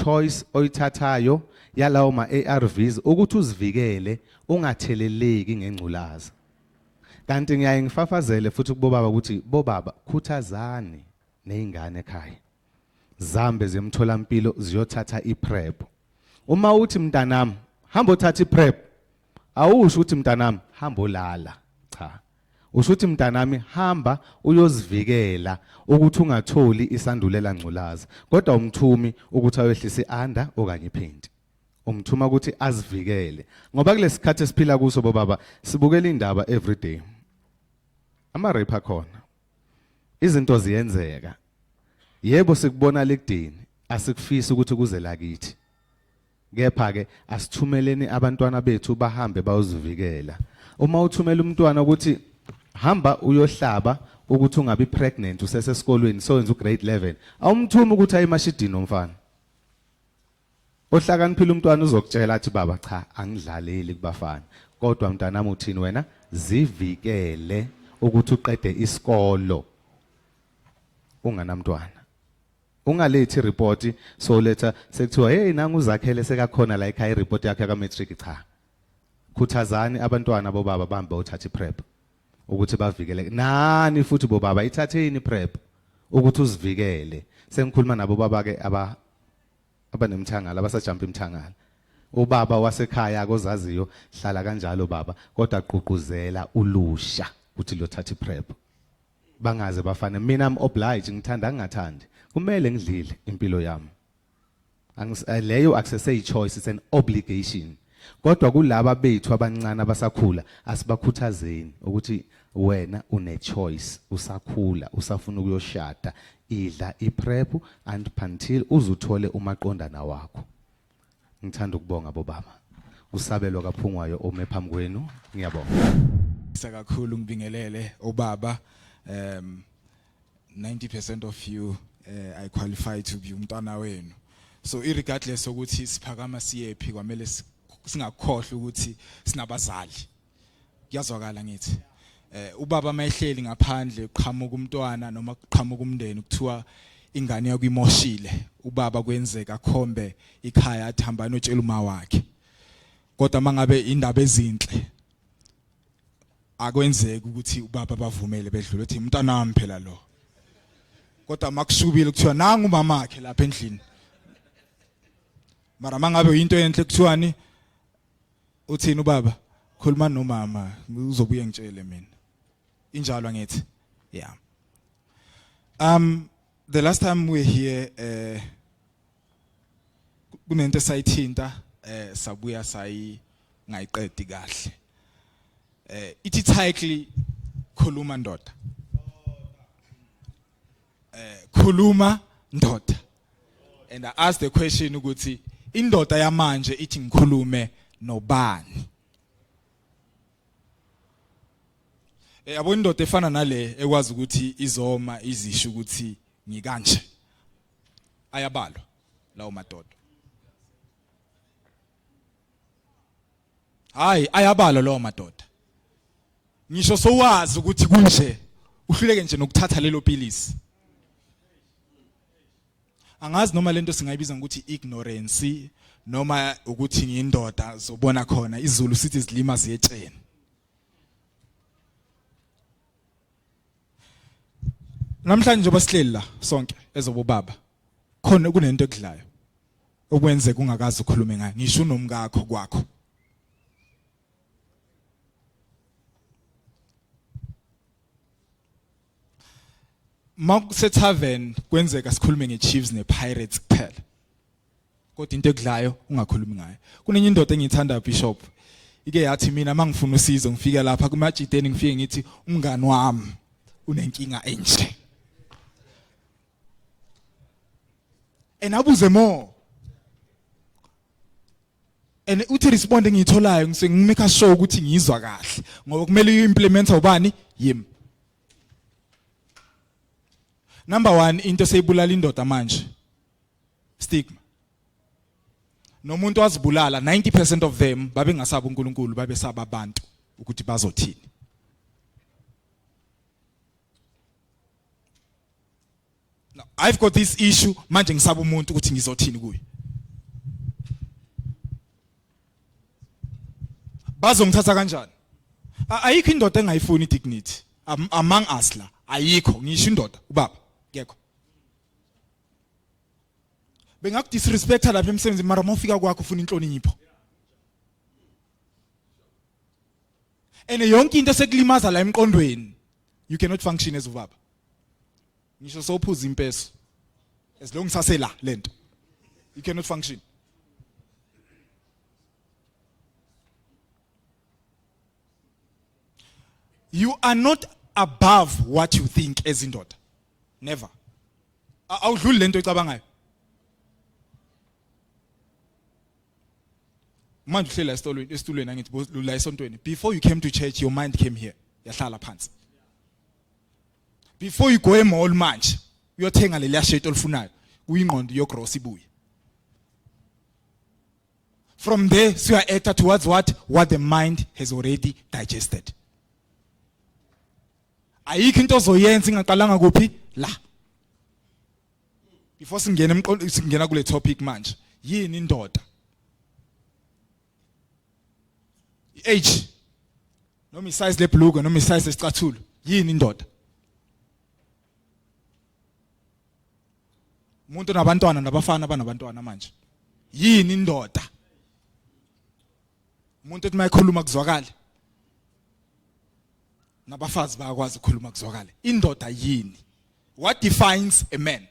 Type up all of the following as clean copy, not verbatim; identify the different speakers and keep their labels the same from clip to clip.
Speaker 1: choice oyithathayo yalawo ma-ARVs ukuthi uzivikele ungatheleleki ngengculaza. Kanti ngiyaye ngifafazele futhi kubobaba ukuthi bobaba khuthazani nezingane ekhaya. Zambe zemtholampilo ziyothatha iPrep. Uma uthi mntanami hamba uthatha iPrep, awusho ukuthi mntanami hamba olala. Cha. Usho ukuthi mntanami hamba uyozivikela ukuthi ungatholi isandulela ngculaza. Kodwa umthumi ukuthi ayehlise ianda okanye iphindi. Umthuma ukuthi azivikele. Ngoba kulesikhathi esiphila kuso bobaba sibukela indaba every day. Ama-rape akhona. Izinto ziyenzeka. Yebo sikubona lekudeni, asikufisi ukuthi kuze lakithi. Kepha ke asithumeleni abantwana bethu bahambe bayozivikela. Uma uthumela umntwana ukuthi hamba uyohlaba ukuthi ungabi pregnant usesesikolweni so wenza ugrade 11, awumthumi ukuthi aye emashidini nomfana. Ohlakaniphile umntwana uzokutshela athi baba cha angidlaleli kubafana. Kodwa mntanami uthini wena? Zivikele ukuthi uqede isikolo unganamntwana. Ungalethi report so letha sekuthiwa hey nangu uzakhele sekakhona la ekhaya report yakhe ka matric cha. Khuthazani abantwana bobaba bahambe uthatha iPrep ukuthi bavikele. Nani futhi bobaba ithatheni iPrep ukuthi uzivikele. Sengikhuluma nabo baba ke abanemthangala abasajumpa imthangala. Ubaba wasekhaya kozaziyo hlala kanjalo baba kodwa gqugquzela ulusha ukuthi lothatha iPrep. Bangaze bafane mina am obliged ngithanda ngingathandi. Kumele ngidlile impilo yami. Leyo access a choice, it's an obligation. Kodwa kulaba bethu abancane abasakhula asibakhuthazeni ukuthi wena une choice, usakhula, usafuna ukuyoshada, idla iPrep and until uzuthole umaqondana wakho. Ngithanda ukubonga bobaba. Usabelo kaphungwayo ome phambi kwenu. Ngiyabonga.
Speaker 2: Kakhulu ngibingelele obaba 90% of you I qualify to be umntwana wenu. So irregardless ukuthi siphakama siyephi kwamele singakhohlwa ukuthi sinabazali. Kuyazwakala ngithi ubaba mayihleli ngaphandle uqhamuka umntwana noma uqhamuka umndeni kuthiwa ingane yakho imoshile, ubaba kwenzeka khombe ikhaya athamba notshela uma wakhe. Kodwa mangabe indaba ezinhle akwenzeki ukuthi ubaba bavumele bedlule uthi umntanami phela lo. Kodwa makushubile kuthiwa nangu umama wakhe lapha endlini. Mara mangabe into enhle kuthiwani uthini ubaba khuluma nomama uzobuye ngitshele mina. Injalo ngithi yeah. The last time we were here kunento sayithinta sabuya sayi ngayiqedi kahle. Ithi title Khuluma Ndoda. Khuluma Ndoda. And I asked the question ukuthi indoda yamanje ithi ngikhulume nobani. Yabo indoda efana nale ekwazi ukuthi izoma izisho ukuthi ngikanje. Ayabalwa lawo madoda. Hayi ayabalwa lawo madoda. Ngisho sowazi ukuthi kunje uhluleke nje nokuthatha lelo pilisi. Angazi noma lento singayibiza ukuthi ignorance noma ukuthi ngiyindoda zobona khona izulu sithi zilima ziyetsheni. Namhlanje njengoba sihleli la sonke ezobobaba khona kunento ekudlayo okwenze kungakazi ukukhuluma ngayo ngisho unomkakho kwakho. Makuse tavern kwenzeka sikhulume ngeChiefs nePirates kuphela. Kodwa into ekudlayo ungakhulumi ngayo. Kunenye indoda engiyithanda Bishop. Ike yathi mina mangifuna usizo ngifika lapha kumajideni ngifike ngithi umngani wami unenkinga enje. Enabuze more. And uthi respond engiyitholayo ngimake sure ukuthi ngizwa kahle ngoba kumele uyimplementa ubani yimi. Number 1 into seyibulala indoda manje stigma. Nomuntu wazibulala 90% of them babe ngasaba uNkulunkulu babe saba abantu ukuthi bazothini. Now I've got this issue manje ngisaba umuntu ukuthi ngizothini kuye. bazongithatha kanjani? Ayikho indoda engayifuni dignity among us la, ayikho ngisho indoda ubaba ngekho. Bengakudisrespecta lapha emsebenzini mara mawufika kwakho ufuna inhlonipho. Ene yonke into sekulimaza la emqondweni, you cannot function as ubaba. Ngisho sophuza impeso. As long as la lento, you cannot function. You are not above what you think as indoda. Never. Awudluli lento ecabangayo. Manje uhlela esitulweni angithi la esontweni. Before you came to church, your mind came here. Yahlala phansi. Before you go emall manje, uyothenga le shirt olifunayo, uyingqondo yogross ibuye. From there, so you are acted towards what the mind has already digested. Ayikho into ozoyenza ingaqalanga kuphi la. Before singena kule topic manje, yini indoda? Age, noma isize lebhuluko, noma isize lesicathulo, yini indoda? Umuntu nabantwana nabafana banabantwana manje. Yini indoda? Umuntu ethi mayikhuluma kuzwakala. Nabafazi bayakwazi ukukhuluma kuzwakala. Indoda yini? What defines a man?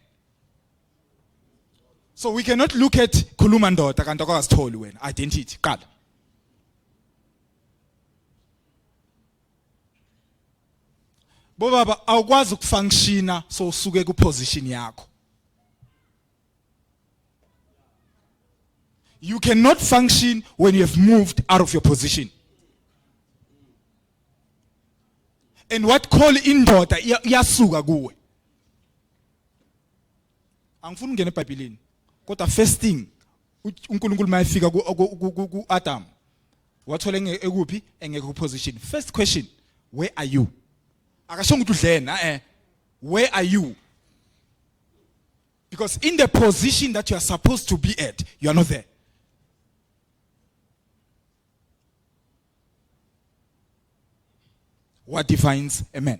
Speaker 2: So we cannot look at Khuluma Ndoda kanti akasitholi wena identity qala. Bobaba awukwazi ukufunctiona so usuke ku position yakho. You cannot function when you have moved out of your position. And what call indoda iyasuka kuwe. Angifuni ungene eBhayibhelini. Kodwa first thing uNkulunkulu mayefika ku Adam. Wathola ekuphi engeke ku position. First question, where are you? Akashonga ukuthi udlena where are you? Because in the position that you are supposed to be at, you are not there. What defines a man?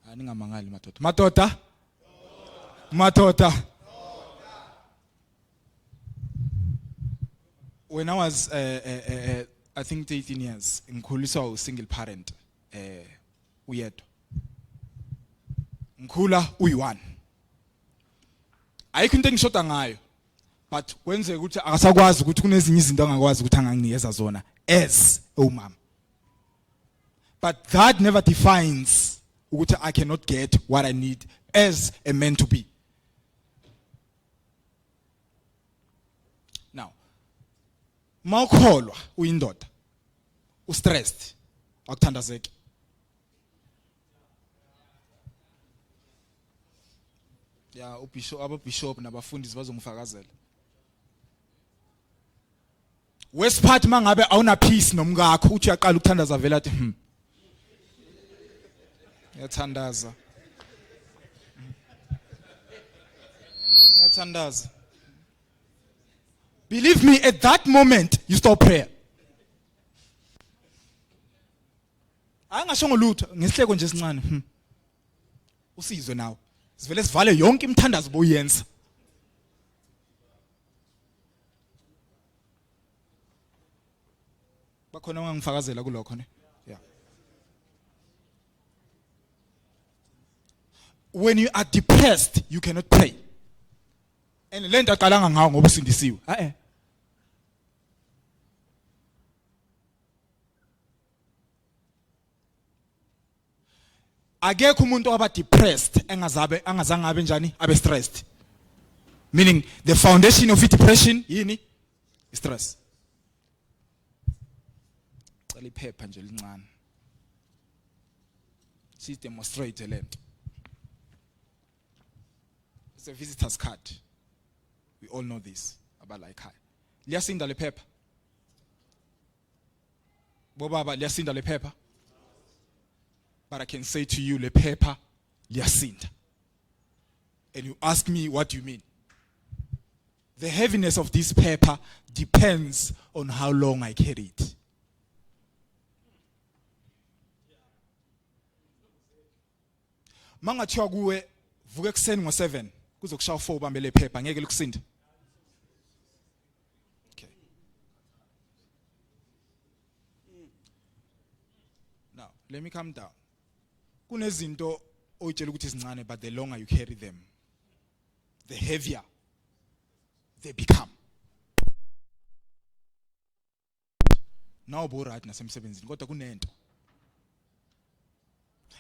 Speaker 2: Aningamangali madoda. Madoda. When I was I think 18 years, ngikhuliswa u single parent uyedwa. Ngikhula uyi1. Ayikho into engishoda ngayo. But kwenzeka ukuthi akasakwazi ukuthi kunezinye izinto angakwazi ukuthi anganginikeza zona as umama. But that never defines ukuthi I cannot get what I need as a man to be. Now, mawukholwa uyindoda, ustressed, akuthandazeki. Ya ababishop nabafundisi bazongifakazela. Wesiphat mangabe awuna peace nomngakho uthi uyaqala ukuthandaza vela athi yathandaza. Yathandaza. Believe me, at that moment you stop prayer. Angasho ngolutho ngesihleko nje esincane. Usizwe nawe. Sivele sivale yonke imithandazo boyenza. Bakhona ungangifakazela kulokho ne? Yeah. When you are depressed, you cannot pray. And lento aqalanga ngawo ngoba usindisiwe. Akekho umuntu aba depressed angazange abe njani abe stressed. Meaning the foundation of depression yini? Stress. Cala iphepha nje lincane. Si demonstrate lento. It's a visitor's card. We all know this about like high. Liyasinda le phepha. Bobaba liyasinda le phepha. But I can say to you, le phepha liyasinda. And you ask me, what do you mean? The heaviness of this paper depends on how long I carry it. Mangathiwa kuwe vuka ekseni ngo7 kuzokushaya 4 ubambe le paper ngeke likusinde. Okay. Now, let me calm down. Kunezinto oyitshela ukuthi zincane, but the longer you carry them, the heavier they become. Now bo right nasemsebenzini kodwa kunento.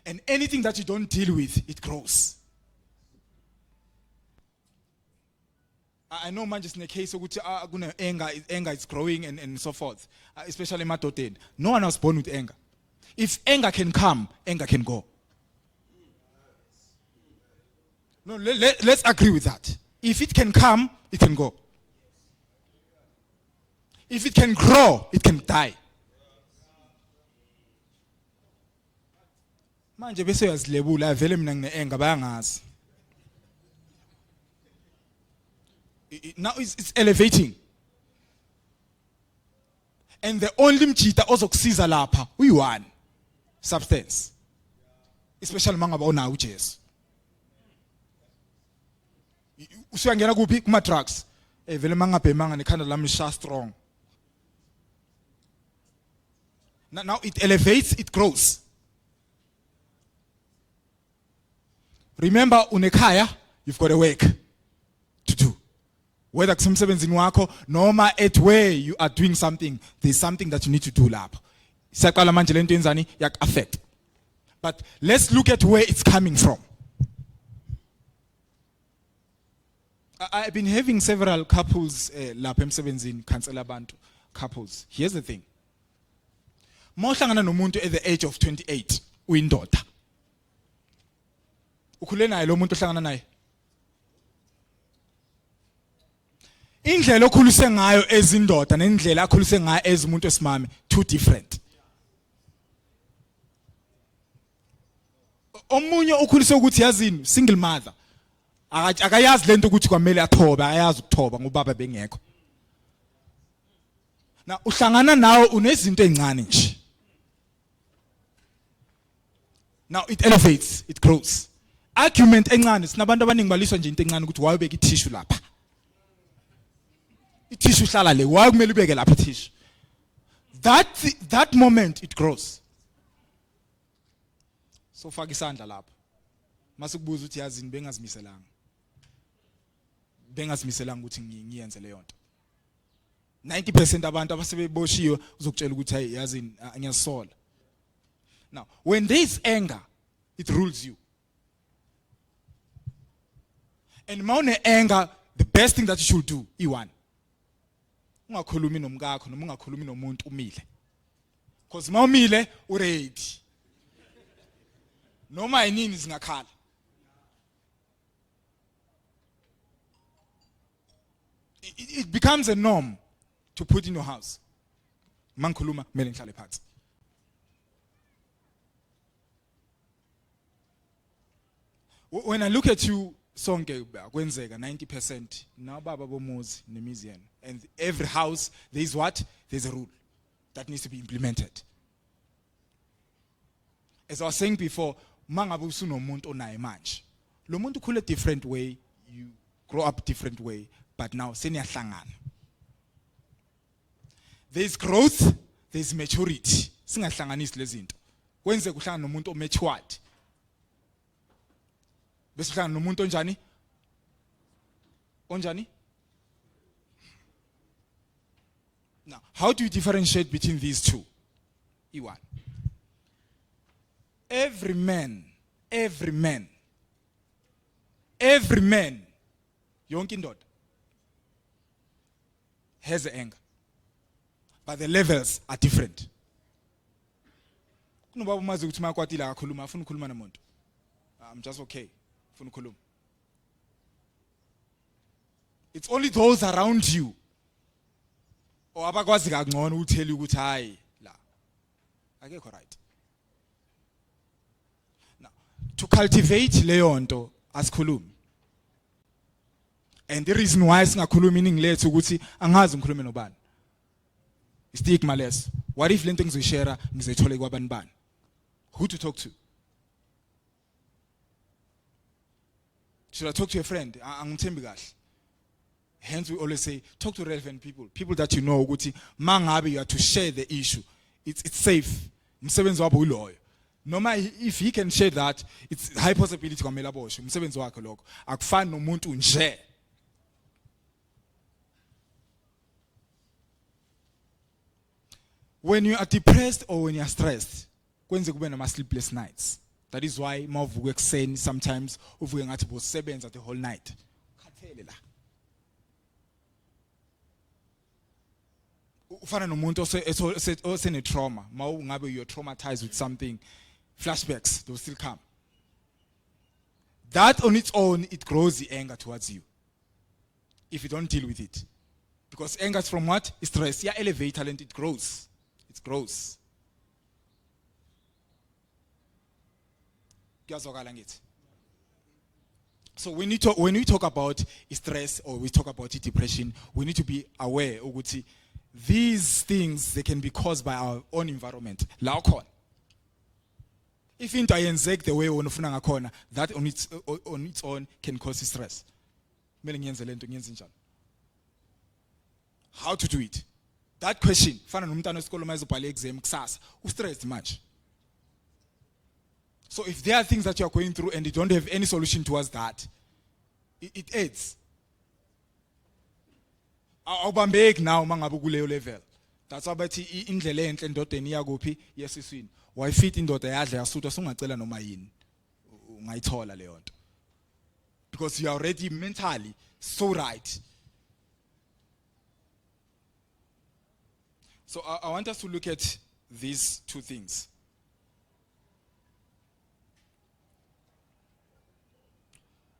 Speaker 2: And anything that you don't deal with, it grows. I know manje in the case ukuthi anger is growing and so forth, especially emadodeni. No one was born with anger. If anger can come, anger can go. No, let's agree with that. If it can come, it can go. If it can grow, it can die. Manje bese uyazilebula vele mina ngine anger bayangazi. Now it's elevating. And the only mjita ozokusiza lapha uyi-one substance. Especially mangaba onawo uJesu. Usuyangena kuphi kuma drugs. Vele mangabhemanga nekhanda lami lisha strong. Now it elevates, it grows. Remember, unekhaya, you've got a work to do. Whether kusemsebenzini wakho noma at where you are doing something, there's something that you need to do lapho. Siyaqala manje lento yenzani yak-affect. But let's look at where it's coming from. I've been having several couples lapha emsebenzini, cancel abantu couples. Here's the thing. Mawuhlangana nomuntu at the age of 28, uyindoda. Ukhule naye lo muntu ohlangana naye. Indlela okhulise ngayo ezindoda nendlela akhulise ngayo ezimuntu esimame, two different. Omunye ukhulise ukuthi yazini single mother. Akayazi lento ukuthi kwamele athobe, ayazi ukuthoba ngoba baba bengekho. Na uhlangana nawo unezinto ezincane nje. Now it elevates, it grows. Argument encane sinabantu abaningi baliswa nje into encane ukuthi why ubeka itissue lapha. Itissue hlala le, why kumele ubeke lapha itissue. That moment it grows. So faka isandla lapha. Masikubuza ukuthi yazini bengazimiselanga. Bengazimiselanga ukuthi ngiyenze leyo nto. 90% abantu abasebeboshiwe uzokutshela ukuthi hey yazini ngiyasola. Now, when there is anger, it rules you. And mawune anger, the best thing that you should do, i-one. Ungakhulumi nomkakho noma ungakhulumi nomuntu umile. Because mawumile uready. Noma yinini zingakhala. It becomes a norm to put in your house. Mankhuluma mele ngihlale phansi. When I look at you, sonke kwenzeka 90% now baba bomuzi nemizi yenu, and every house there is what? There's a rule that needs to be implemented. As I was saying before, mangabe usunomuntu onaye manje. Lo muntu ukhule different way, you grow up different way, but now seniyahlangana. There's growth, there's maturity. Singahlanganisi lezinto. Kwenze kuhlangana nomuntu omatured. Bese kuhlangana nomuntu onjani? Onjani? Now, how do you differentiate between these two? E1. Every man, yonke indoda has anger. But the levels are different. Kunobaba umazi ukuthi makwatile akakhuluma afuna ukukhuluma nomuntu. I'm just okay. Afuna ukukhuluma. It's only those around you or abakwazi kangcono who tell you ukuthi hayi la. Akekho right. Now, to cultivate leyo nto asikhulumi. And the reason why singakhulumi iningi lethu ukuthi angazi ngikhulume nobani. Istigma less. What if lento ngizoshare ngizoyithola kwabani bani? Who to talk to? Should I talk to a friend? Angithembi kahle. Hence we always say talk to relevant people, people that you know ukuthi mangabe you are to share the issue. It's safe. Umsebenzi wabo uloyo. Noma if he can share that, it's high possibility kwamela bosho. Umsebenzi wakhe lokho. Akufani nomuntu nje. When you are depressed or when you are stressed, kwenze kube nama sleepless nights. That is why mawuvuka ekseni sometimes uvuke ngathi bosebenza the whole night. Khathele la. Ufana nomuntu osene trauma, mawungabe you're traumatized with something, flashbacks they will still come. That on its own it grows the anger towards you. If you don't deal with it. Because anger is from what? Stress. Yeah, elevate talent, it grows. It grows. So when we talk about stress or we talk about depression, we need to be aware ukuthi these things they can be caused by our own environment. La ukhona. If into ayenzeki the way wonufuna ngakhona, that on its own can cause stress. Kumele ngiyenze lento ngiyenze njani? How to do it? That question, fana nomntana wesikolo mayizobhala exam kusasa, u-stressed much. So if there are things that you are going through and you don't have any solution towards that, it aids. Awubambeki now mangabe kuleyo level. That's why bathi indlela enhle endodeni yakuphi yesiswini. Why fit indoda yadla yasutha sungacela noma yini. Ungayithola leyo nto. Because you are already mentally so right. So I want us to look at these two things.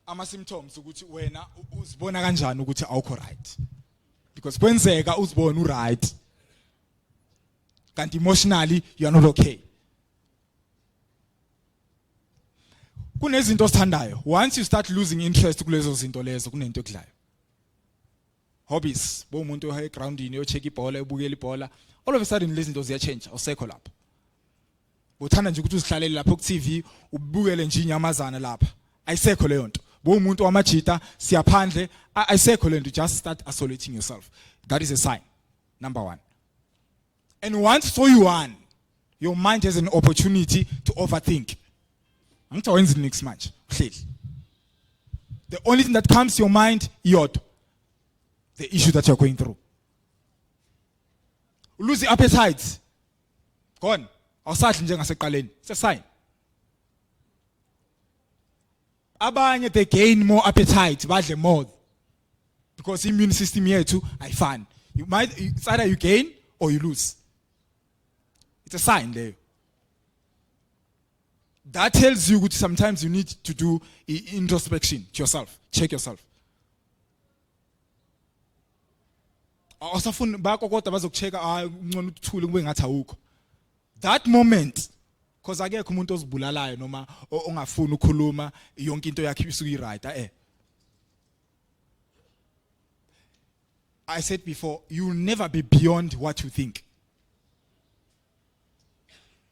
Speaker 2: Ama-symptoms ukuthi wena uzibona kanjani ukuthi awukho right. Because kwenzeka uzibona u-right. Kanti emotionally you are not okay. Kunezinto osithandayo. Once you start losing interest kulezo zinto lezo kunento ekudlayo. Hobbies, bo umuntu oha egroundini ocheck ibhola ebukela ibhola, all of a sudden lezi zinto ziyachange awusekho lapha. Uthanda nje ukuthi uzihlalele lapha ku TV ubukele nje inyamazana lapha. Ayisekho leyo nto. Bo umuntu wamajita siyaphandle ayisekho lento, just start isolating yourself. That is a sign. Number one. And once so you won, your mind has an opportunity to overthink. Angithawenzi next much. The only thing that comes to your mind is the issue that you're going through. Lose the appetite. Gone. Awusadli njengasekuqaleni. It's a sign. Abanye they gain more appetite, badle more. Because immune system yethu ayifani. It's either you gain or you lose. It's a sign there. That tells you that sometimes you need to do introspection to yourself. Check yourself. That moment, because akekho umuntu ozibulalayo noma ongafuni ukukhuluma yonke into yakhe isuke right. I said before, you will never be beyond what you think.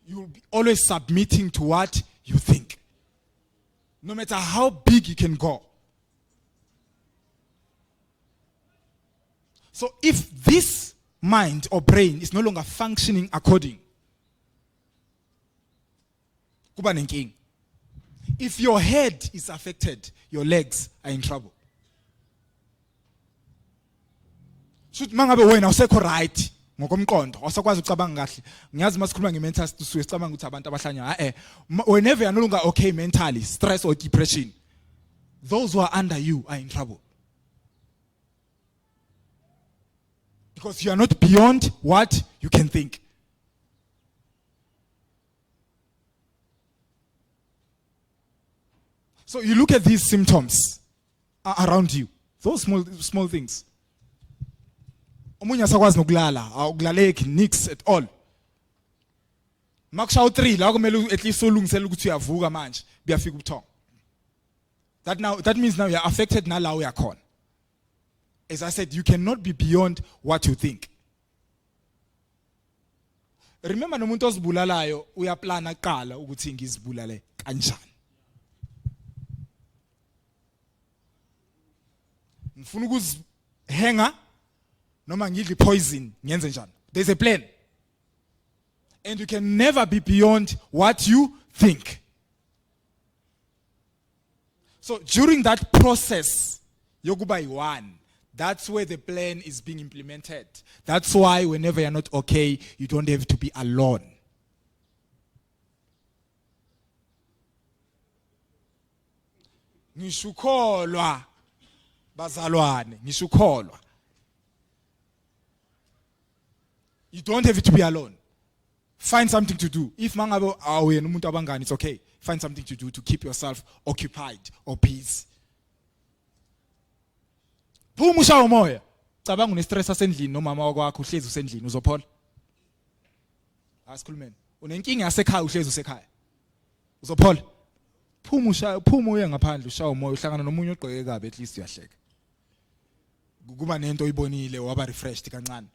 Speaker 2: You will be always submitting to what you think. No matter how big you can go. So if this mind or brain is no longer functioning according, kuba nenkinga. If your head is affected, your legs are in trouble. Should mangabe wena usekho right ngokomqondo awusakwazi ucabanga kahle. Ngiyazi masikhuluma ngemental susuke sicabanga ukuthi abantu abahlanya whenever you are no longer okay mentally, stress or depression, those who are under you are in trouble. Because you are not beyond what you can think. So you look at these symptoms around you, those small things. Omunye asakwazi nokulala, awukulaleki nix at all. Makushaw 3 la kumele at least solungisela ukuthi uyavuka manje, buyafika ubuthongo. That means now you are affected nalawo yakhona. as I said, you cannot be beyond what you think. Remember nomuntu ozibulalayo uyaplana qala ukuthi ngizibulale kanjani. Ngifuna ukuzihenga noma ngidli poison ngenze njani. There's a plan. And you can never be beyond what you think. So during that process, yokuba one, that's where the plan is being implemented. That's why whenever you're not okay, you don't have to be alone. Ngishukholwa bazalwane, ngishukholwa. You don't have to be alone. Find something to do. If mangabe awena umuntu abangani, it's okay. Find something to do to keep yourself occupied or busy. Phuma ushawa umoya. Cabanga une stress asendlini nomama wakho uhlezi usendlini uzophola. Asikhulumeni. Unenkinga yasekhaya uhlezi usekhaya. Uzophola. Phuma uye ngaphandle ushawa umoya uhlangana nomunye ogqeke kabi at least uyahleka. Kuba nento oyibonile waba refreshed kancane.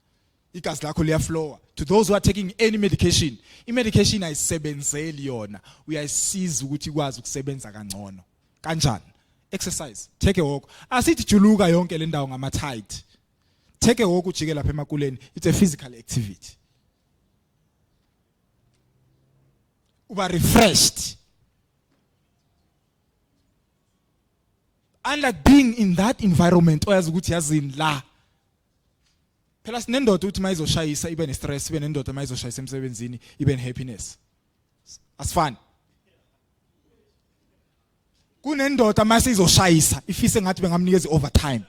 Speaker 2: Igazi lakho liyaflowa. To those who are taking any medication, i-medication ayisebenzeli yona. Uyayisiza ukuthi ikwazi ukusebenza kangcono. Kanjani? Exercise. Take a walk. Asithi juluka yonke le ndawo ngama-tide. Take a walk ujike lapha emakuleni. It's a physical activity. Uba refreshed. Unlike being in that environment, oyazi ukuthi yazini la. Phela sinendoda uthi mayizoshayisa ibe ne-stress, ibe nendoda mayizoshayisa emsebenzini ibe ne-happiness. Asifani. Kunendoda mayizoshayisa ifise ngathi bengamnikeza overtime.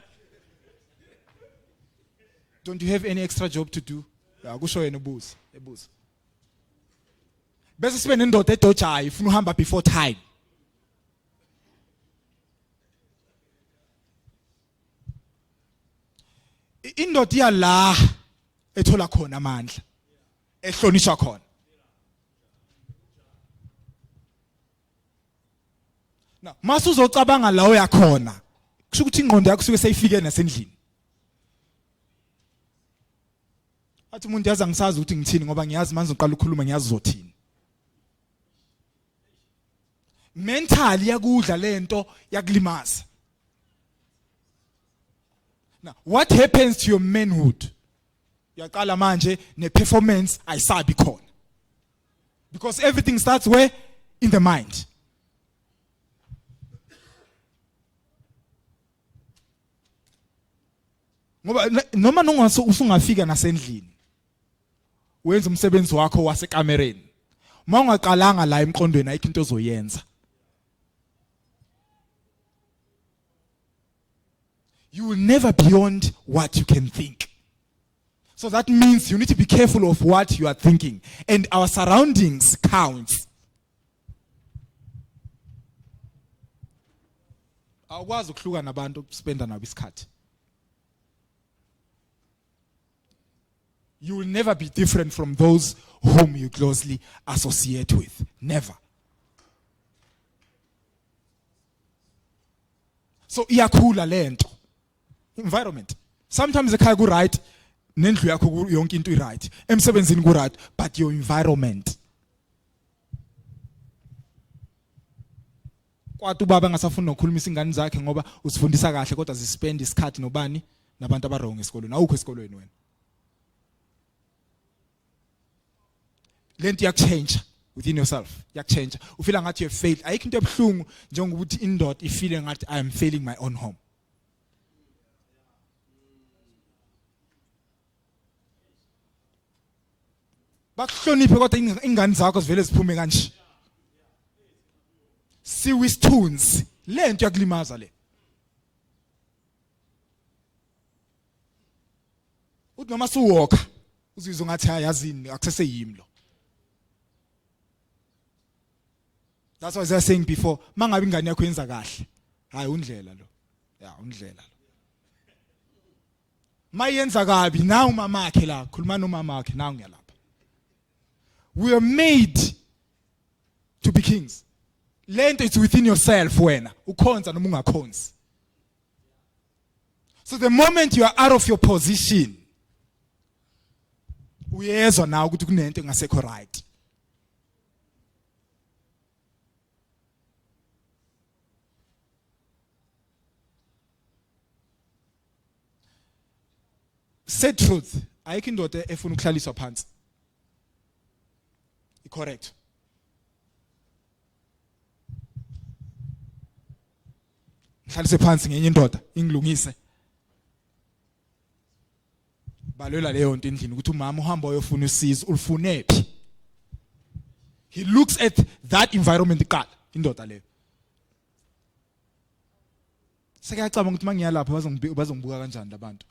Speaker 2: Don't you have any extra job to do? Ya kusho yena ubuza. Bese sibe nendoda edojayo ifuna uhamba before time. Indoda iyala ethola khona amandla ehlonishwa khona. Na mase uzocabanga la uyakhona kusho ukuthi ingqondo yakho suke seyifike nasendlini. Athi umuntu yazi angisazi ukuthi ngithini ngoba ngiyazi manje uqala ukukhuluma ngiyazi uzothini. Mentally yakudla lento yakulimaza. Now, what happens to your manhood? Yaqala manje ne-performance ayisabi khona. Because everything starts where? In the mind. Ngoba noma usungafika nasendlini. Wenza umsebenzi wakho wasekamereni. Mawungaqalanga la emqondweni ayikho into ozoyenza. You will never beyond what you can think. So that means you need to be careful of what you are thinking. And our surroundings counts. Awukwazi ukuhluka nabantu spenda nabo isikhathi. You will never be different from those whom you closely associate with. Never. So iyakhula lento. Environment. Sometimes ekhaya ku right, nendlu yakho yonke into right. Emsebenzini ku right, but your environment. Kwathi ubaba ngasafuna nokukhulumisa ingane zakhe ngoba usifundisa kahle kodwa zispend isikhathi nobani nabantu abarong esikolweni. Awukho esikolweni wena. Lento yakchange within yourself. Yakchange. Ufila ngathi you have failed. Ayikho into ebhlungu njengokuthi indoda ifile ngathi I am failing my own home. Bakuhloniphe kodwa ingane zakho zivele ziphume kanje. Siwisithunzi lento yakulimaza le. Uthi noma suwalka uzizwe ngathi hayazini akuseseyimi lo. That's what I was saying before. Mangabe ingane yakho yenza kahle. Hayi undlela lo. Ya undlela lo. Mayenza kabi na umama wakhe la, khuluma nomama wakhe na ngiyalapha. We are made to be kings. Lento it's within yourself wena. Ukhonza noma ungakhonzi. So the moment you are out of your position, uyezwa nawe ukuthi kunento engasekho right. Say truth. Ayikho indoda efuna ukuhlaliswa phansi. Correct. Hlalise phansi ngenye indoda ingilungise. Balwela leyo nto endlini ukuthi umama uhamba uyofuna usizo ulifunephi. He looks at that environment qala indoda leyo. Sekayacabanga ukuthi mangiya lapha bazongibuka kanjani labantu.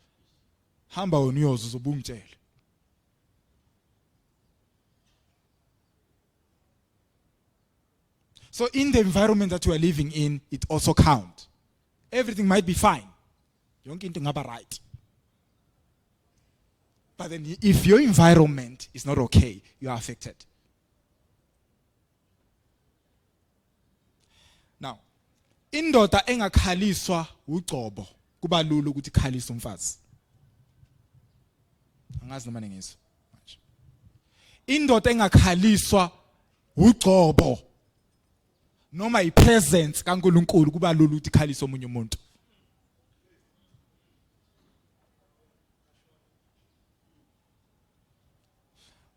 Speaker 2: Hamba wena uyoze uzobungitshela. So in the environment that you are living in, it also counts. Everything might be fine. Yonke into ingaba right. But then if your environment is not okay, you are affected. Now, indoda engakhaliswa ugcobo kuba lula ukuthi ikhalise umfazi. Angazi noma ngizwe manje. Indoda engakhaliswa ugcobo noma ipresence kaNkulunkulu kuba lula ukuthi ikhalise omunye umuntu.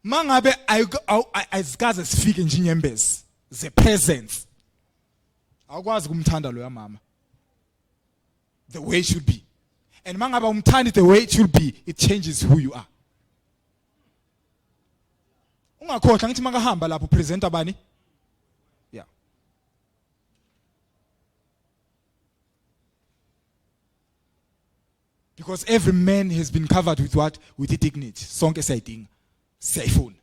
Speaker 2: Mangabe azikaze sifike nje inyembezi ze presence. Awukwazi kumthanda lo yamama the way it should be. And mangabe umthandi the way it should be, it changes who you are. Ungakhohlwa ngithi makahamba lapho presenter bani? Yeah. Because every man has been covered with what? With the dignity. Sonke sayidinga. Siyayifuna.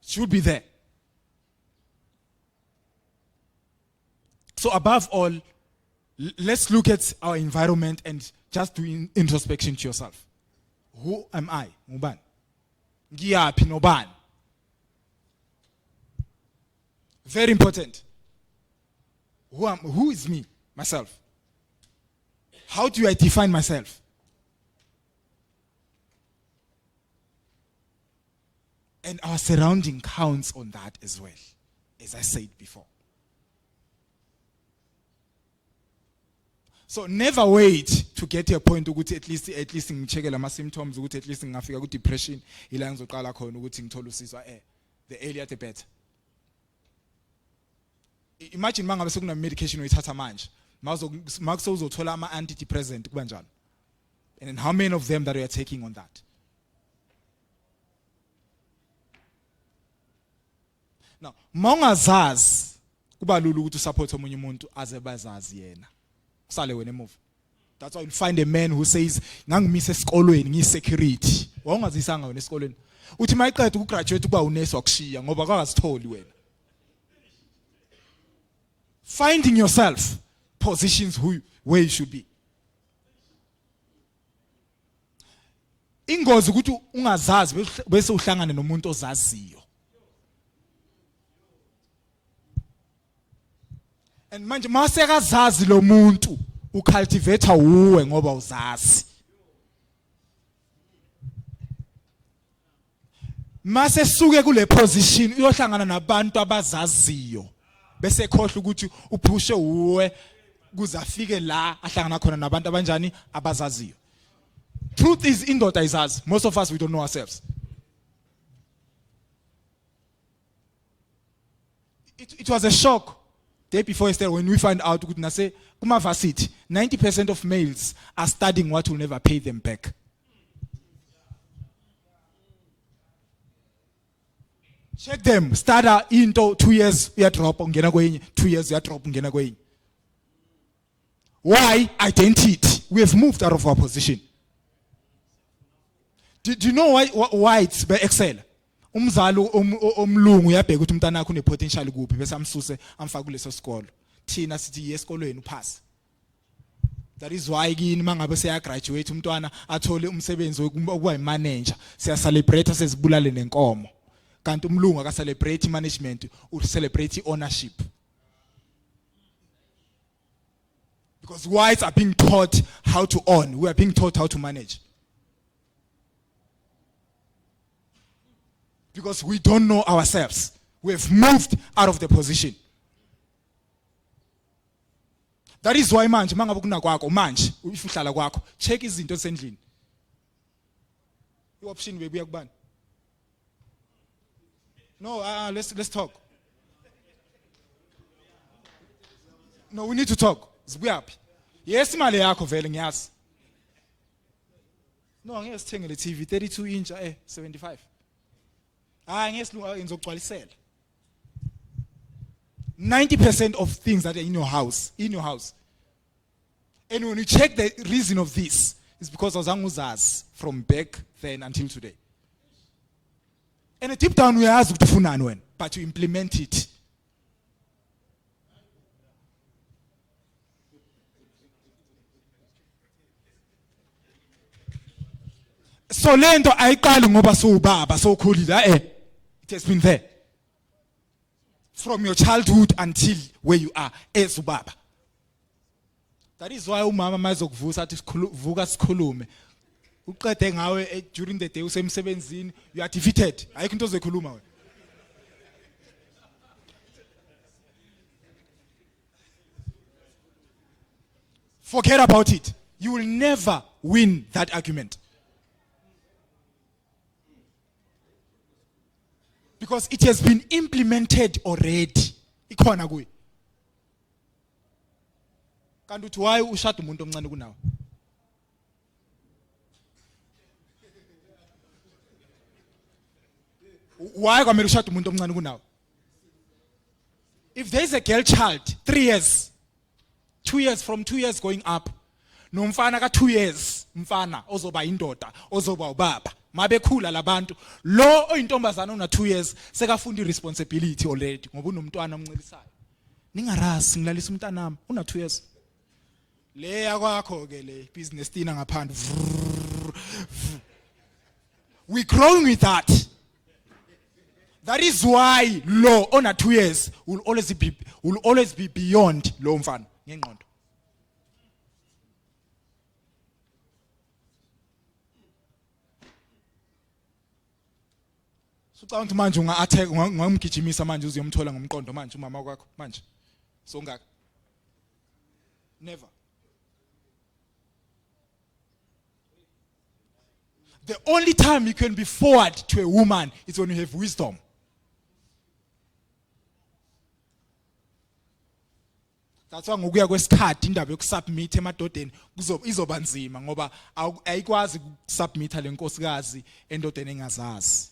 Speaker 2: Should be there. So above all, let's look at our environment and just do introspection to yourself. Who am I? Ngubani? Ngiyaphi nobani? Very important. Who is me? Myself. How do I define myself? And our surrounding counts on that as well, as I said before. So never wait to get to a point ukuthi at least ngicheck ama symptoms ukuthi at least ngafika ku depression ila ngizoqala khona ukuthi ngithola usizo the earlier the better. Imagine mangabe sekuna medication oyithatha manje mawuzo uzothola ama antidepressant kuba njalo. And then how many of them that you are taking on that? Now, mongazazi kuba lula ukuthi usupport omunye umuntu aze bazazi yena. Sale wena emuva. That's why you'll find a man who says ngangimisa esikolweni ngisecurity. Wawungazisanga wena esikolweni. Uthi mayiqeda ukugraduate kuba unesi wakushiya ngoba akazitholi wena. Finding yourself positions where you should be. Ingozi ukuthi ungazazi bese uhlangane nomuntu ozaziyo. And manje masekazazi lo muntu ucultivate uwe ngoba uzazi. Mase suke kule position uyohlangana nabantu abazaziyo bese khohle ukuthi uphushe uwe kuze afike la ahlangana khona nabantu abanjani abazaziyo. Truth is indoda izazi. Most of us we don't know ourselves. It was a shock day before yesterday when we find out ukuthi nase kuma varsity 90% of males are studying what will never pay them back. Check them. Study into 2 years uya drop ungena kwenye, 2 years uya drop ungena kwenye. Why? Identity. We have moved out of our position. Do you know why it's by excel? Umzali omlungu uyabheka ukuthi umntana wakhe une potential kuphi bese amsuse amfaka kuleso sikolo. Thina sithi yesikolweni uphasa. That is why kini mangabe seya graduate umntwana athole umsebenzi wokuba imanager siya celebrate sesibulale nenkomo. Kanti umlungu aka celebrate management u celebrate ownership. Because whites are being taught how to own. We are being taught how to manage. Because we don't know ourselves. We have moved out of the position. That is why manje mangabe kuna kwakho manje if uhlala kwakho check izinto esendlini. I-option bebuya kubani? No, let's talk. No, we need to talk. Zibuyaphi? Yes, imali yakho vele ngiyazi. No, angeke sithenge le TV 32 inch 75. Ngizogcwalisela. 90% of things that are in your house. And when you check the reason of this, it's because of Zanguzas from back then until today. And deep down we ask ukuthi but you implement it. So lento ayiqali ngoba sowubaba sowukhulile it has been there from your childhood until where you are as ubaba. That is why umama mayezokuvusa athi vuka sikhulume uqede ngawe during the day usemsebenzini you are defeated ayikho into ozokhuluma wena. Forget about it. You will never win that argument. Because it has been implemented already. Ikhona kuyi. Kanti uthi why ushada umuntu omncane kunawe? Why kwamele ushada umuntu omncane kunawe? If there is a girl child 3 years, 2 years, from 2 years going up, nomfana ka 2 years, mfana ozoba indoda, ozoba ubaba. Mabekhula labantu lo oyintombazana una 2 years sekafunda irresponsibility already ngoba unomntwana omncelisayo. Ningarasi ngilalisa umntanami una 2 years. Le yakwakho ke le business tina ngaphandle. We growing with that. That is why law on a 2 years will always be beyond lo mfana ngengqondo. Ucabanga ukuthi manje unga-attack ungamgijimisa manje uziyomthola ngomqondo manje umama wakho manje so ngaka never. The only time you can be forward to a woman is when you have wisdom. That's why ngokuya kwesikhathi indaba yokusubmit emadodeni izoba nzima ngoba ayikwazi ukusubmita le nkosikazi endodeni engazazi.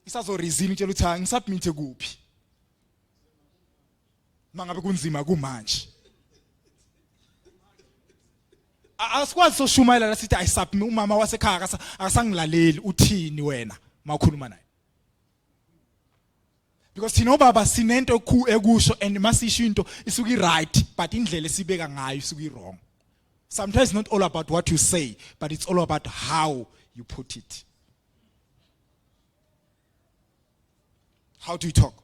Speaker 2: Isazorizini utshela ukuthi ngisubmit kuphi mangabe kunzima kumanje. Asikwazi soshumayela la sithi ayisubmit umama wasekhaya akasangilaleli uthini wena mawukhuluma naye. Because thina obaba sinento ekusho and masisho into isuka right but indlela esibeka ngayo isuka wrong. Sometimes it's not all about what you say but it's all about how you put it. How do you talk?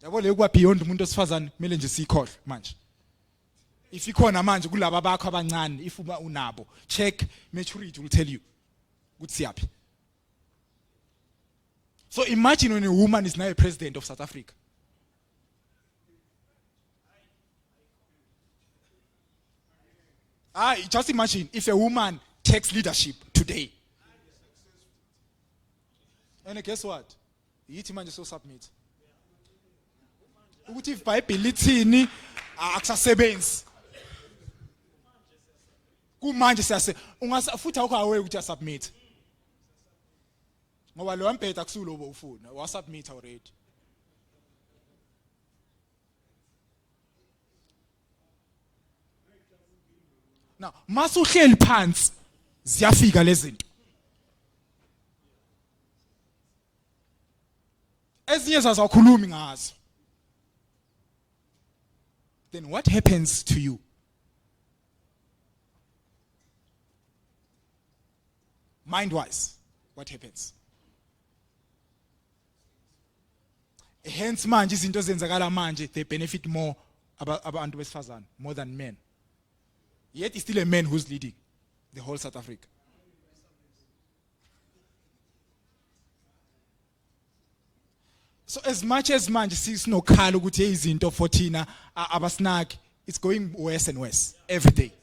Speaker 2: Yabo le kuba beyond umuntu osifazane kumele nje sikhohle manje. If ikhona manje kulaba bakho abancane if unabo check maturity will tell you ukuthi siyapi. So imagine when a woman is now a president of South Africa. Just imagine if a woman takes leadership today. And guess what? Yithi manje so submit. Ukuthi if iBhayibheli lithini akusasebenzi. Kumanje siyase futhi awukho aware ukuthi submit. Ngoba lo mphetha kusulo obufuna wa submit already. Now, masuhleli phansi ziyafika lezinto. Ezinye zazakhulumi ngazo. Then what happens to you? Mind-wise, what happens? Hence manje izinto zenzakala manje they benefit more abantu besifazane more than men. Yet it's still a man who's leading the whole South Africa. So as much as manje sisinokhala ukuthi izinto for thina abasnaki, it's going worse and worse every day.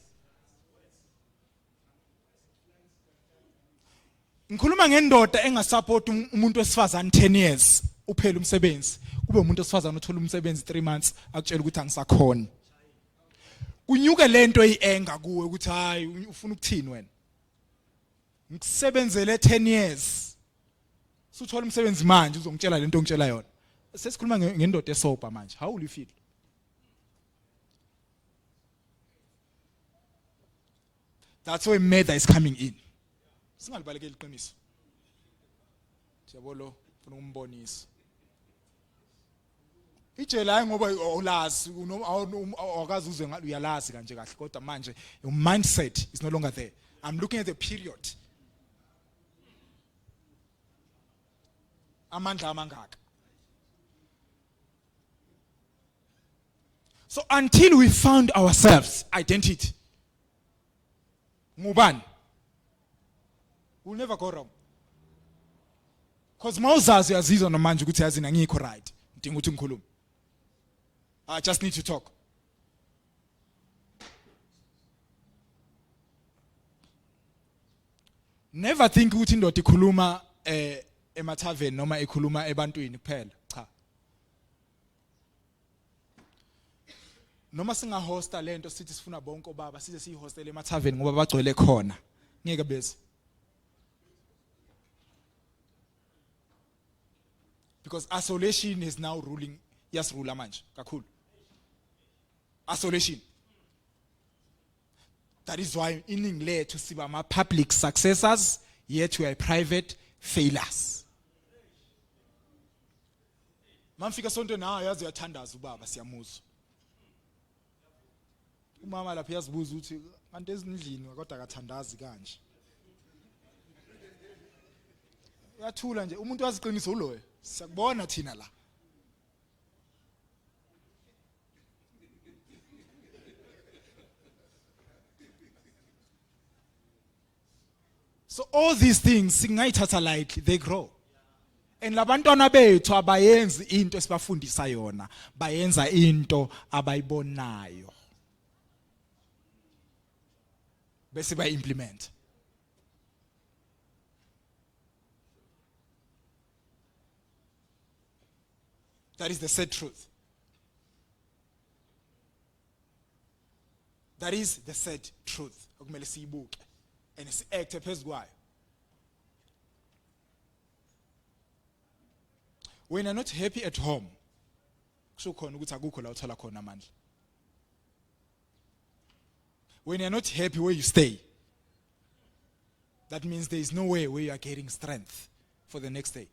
Speaker 2: Ngikhuluma ngendoda engasupport umuntu wesifazane 10 years uphela umsebenzi, kube umuntu wesifazane uthola umsebenzi 3 months akutshela ukuthi angisakhona. Kunyuke lento eyenga kuwe ukuthi hayi ufuna ukuthini wena. Ngisebenzele 10 years. Suthola umsebenzi manje uzongitshela lento ongitshela yona. Sesikhuluma ngendoda esoba manje. How will you feel? That's why murder is coming in. Singalibalekela iqiniso. Siyabolo ufuna ukumbonisa. Ijele hayi ngoba awulazi awakazi uze ngathi uyalazi kanje kahle kodwa manje your mindset is no longer there. I'm looking at the period. Amandla amangaka. So until we found ourselves identity, ngubani, we'll never go wrong. Because mawuzazi yazizwa namanje ukuthi yazi ngikho right. Ngidinga ukuthi ngikhulume. I just need to talk. Never think ukuthi indoda ikhuluma emathaven noma ikhuluma ebantwini kuphela. Cha. Noma singahosta lento sithi sifuna bonke obaba size siyihostele emathaven ngoba bagcwele khona. Ngeke bese. Because isolation is now ruling. Yes, rule manje kakhulu. Isolation. That is why in led to see my public successors, yet we are private failures. Mamfika sonto na yazi uyathandaza ubaba siyamuzwa. Umama lapha yazibuza ukuthi kanti ezindlini kodwa akathandazi kanje. Uyathula nje umuntu waziqinisa uloyo. Siyakubona thina la. So all these things singayithatha lightly, they grow. And labantwana bethu abayenzi into esibafundisa yona, bayenza into abayibonayo. Bese bayimplement. That is the sad truth. That is the sad truth. Okumele siyibuke. And it's active phezu kwayo. When you're not happy at home, kusho khona ukuthi akukho la uthola khona amandla. When you're not happy where you stay, that means there is no way where you are getting strength for the next day.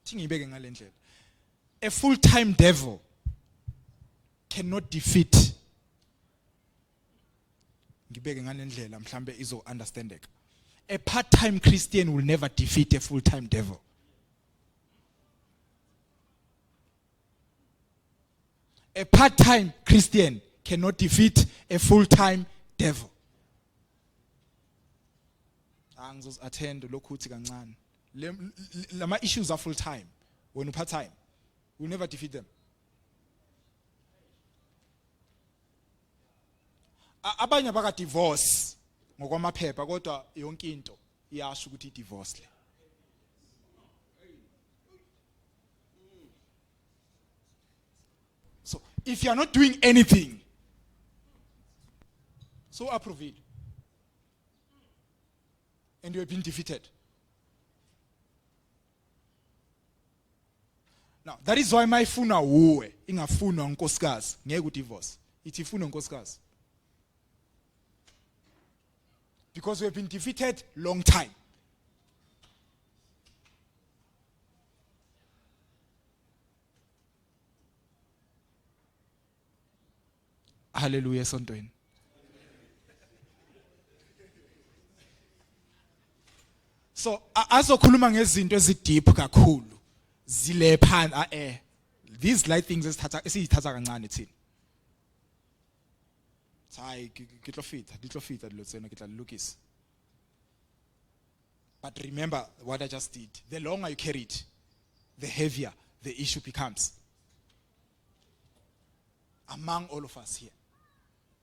Speaker 2: Thingibeke ngale ndlela. A full-time devil cannot defeat. Ngibeke ngale ndlela mhlambe izo understandeka. A part-time Christian will never defeat a full-time devil. A part-time Christian cannot defeat a full-time devil. Angizos attend lokhu uthi kancane. Lama issues are full-time. When part-time, we'll never defeat them. Abanye baka divorce ngokwamaphepha kodwa yonke into iyasho ukuthi divorce le. So if you are not doing anything, so approve it. And you have been defeated. Now that is why my funa uwe ingafuna unkosikazi ngeke udivorce. Ithi funa unkosikazi. Because we have been defeated long time. Hallelujah sontweni. So azokhuluma ngezinto ezideep kakhulu zile phansi these light things esithatha kancane thina hayi ditlofita dilo tsena ke tla lokisa. But remember what I just did. The longer you carry it, the heavier the issue becomes among all of us here.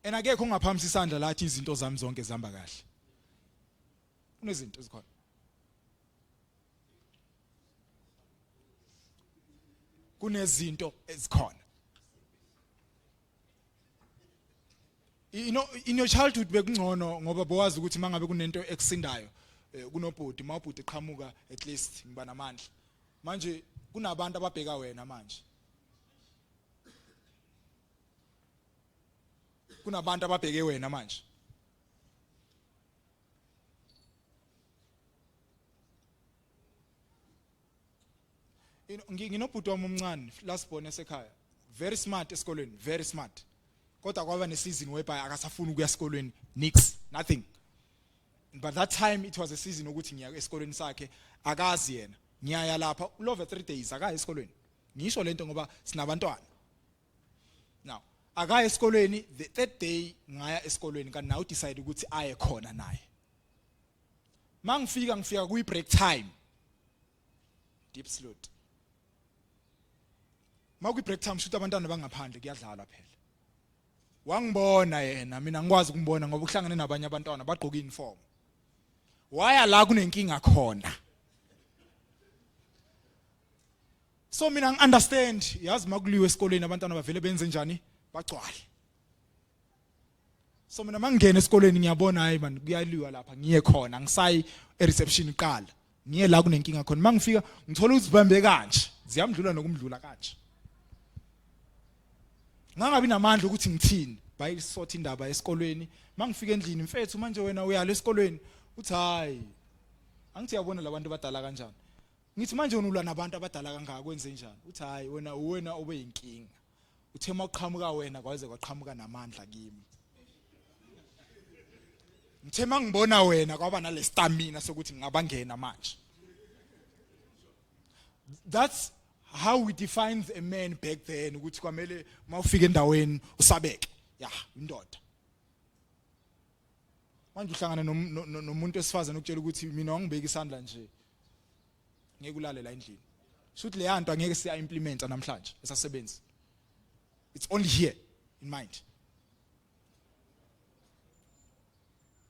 Speaker 2: And akekho ongaphamisa isandla lathi izinto zami zonke zihamba kahle. Kunezinto ezikhona. Kunezinto ezikhona. You know, in your childhood bekungcono ngoba bowazi ukuthi mangabe kunento ekusindayo kunobhudi mawubhudi eqhamuka at least ngiba namandla. Manje kunabantu ababheka wena manje. Kunabantu ababheke wena manje. Nginobhuti wami omncane last born esekhaya. Very smart esikolweni, very smart. Kodwa kwaba nesizini whereby akasafuna ukuya esikolweni, nix, nothing. But that time it was a season ukuthi ngiya esikolweni sakhe akazi yena. Ngiyaya lapha over 3 days akaya esikolweni. Ngisho lento ngoba sinabantwana. Now, akaya esikolweni the 3rd day ngaya esikolweni kanti now decide ukuthi aye khona naye. Ngifika kuyi break time. Deep slot. Makuyi break time shoot abantwana bangaphandle kuyadlalwa phela. Wangibona yena mina ngikwazi ukumbona ngoba uhlangane nabanye abantwana bagqoka uniform. Waya la kunenkinga khona. So mina ngiunderstand yazi makuliwe esikoleni abantwana bavele benze njani bagcwale. So mina mangingena esikoleni ngiyabona hayi man kuyaliwa lapha ngiye khona ngisayi reception iqala. Ngiye la kunenkinga khona mangifika ngithola uzibambe kanje ziyamdlula nokumdlula kanje. Ngangabi namandla ukuthi ngithini bayisotha indaba esikolweni mangifika endlini mfethu manje wena uyala esikolweni uthi hayi angithi yabona labantu abadala kanjani ngithi manje wena ulwa nabantu abadala kangaka kwenze njani uthi hayi wena obe yinkinga uthe maqhamuka wena kwaze kwaqhamuka namandla kimi ngithe mangibona wena kwaba nale stamina sokuthi ngingabangena manje. That's how we defined a man back then ukuthi kwamele mawufika endaweni usabeke indoda. Manje uhlangana nomuntu esifazana ukutshela ukuthi mina wangibeka isandla nje ngeke ulale la endlini. Shoot le yanto angeke siya implementa namhlanje esasebenzi. It's only here in mind.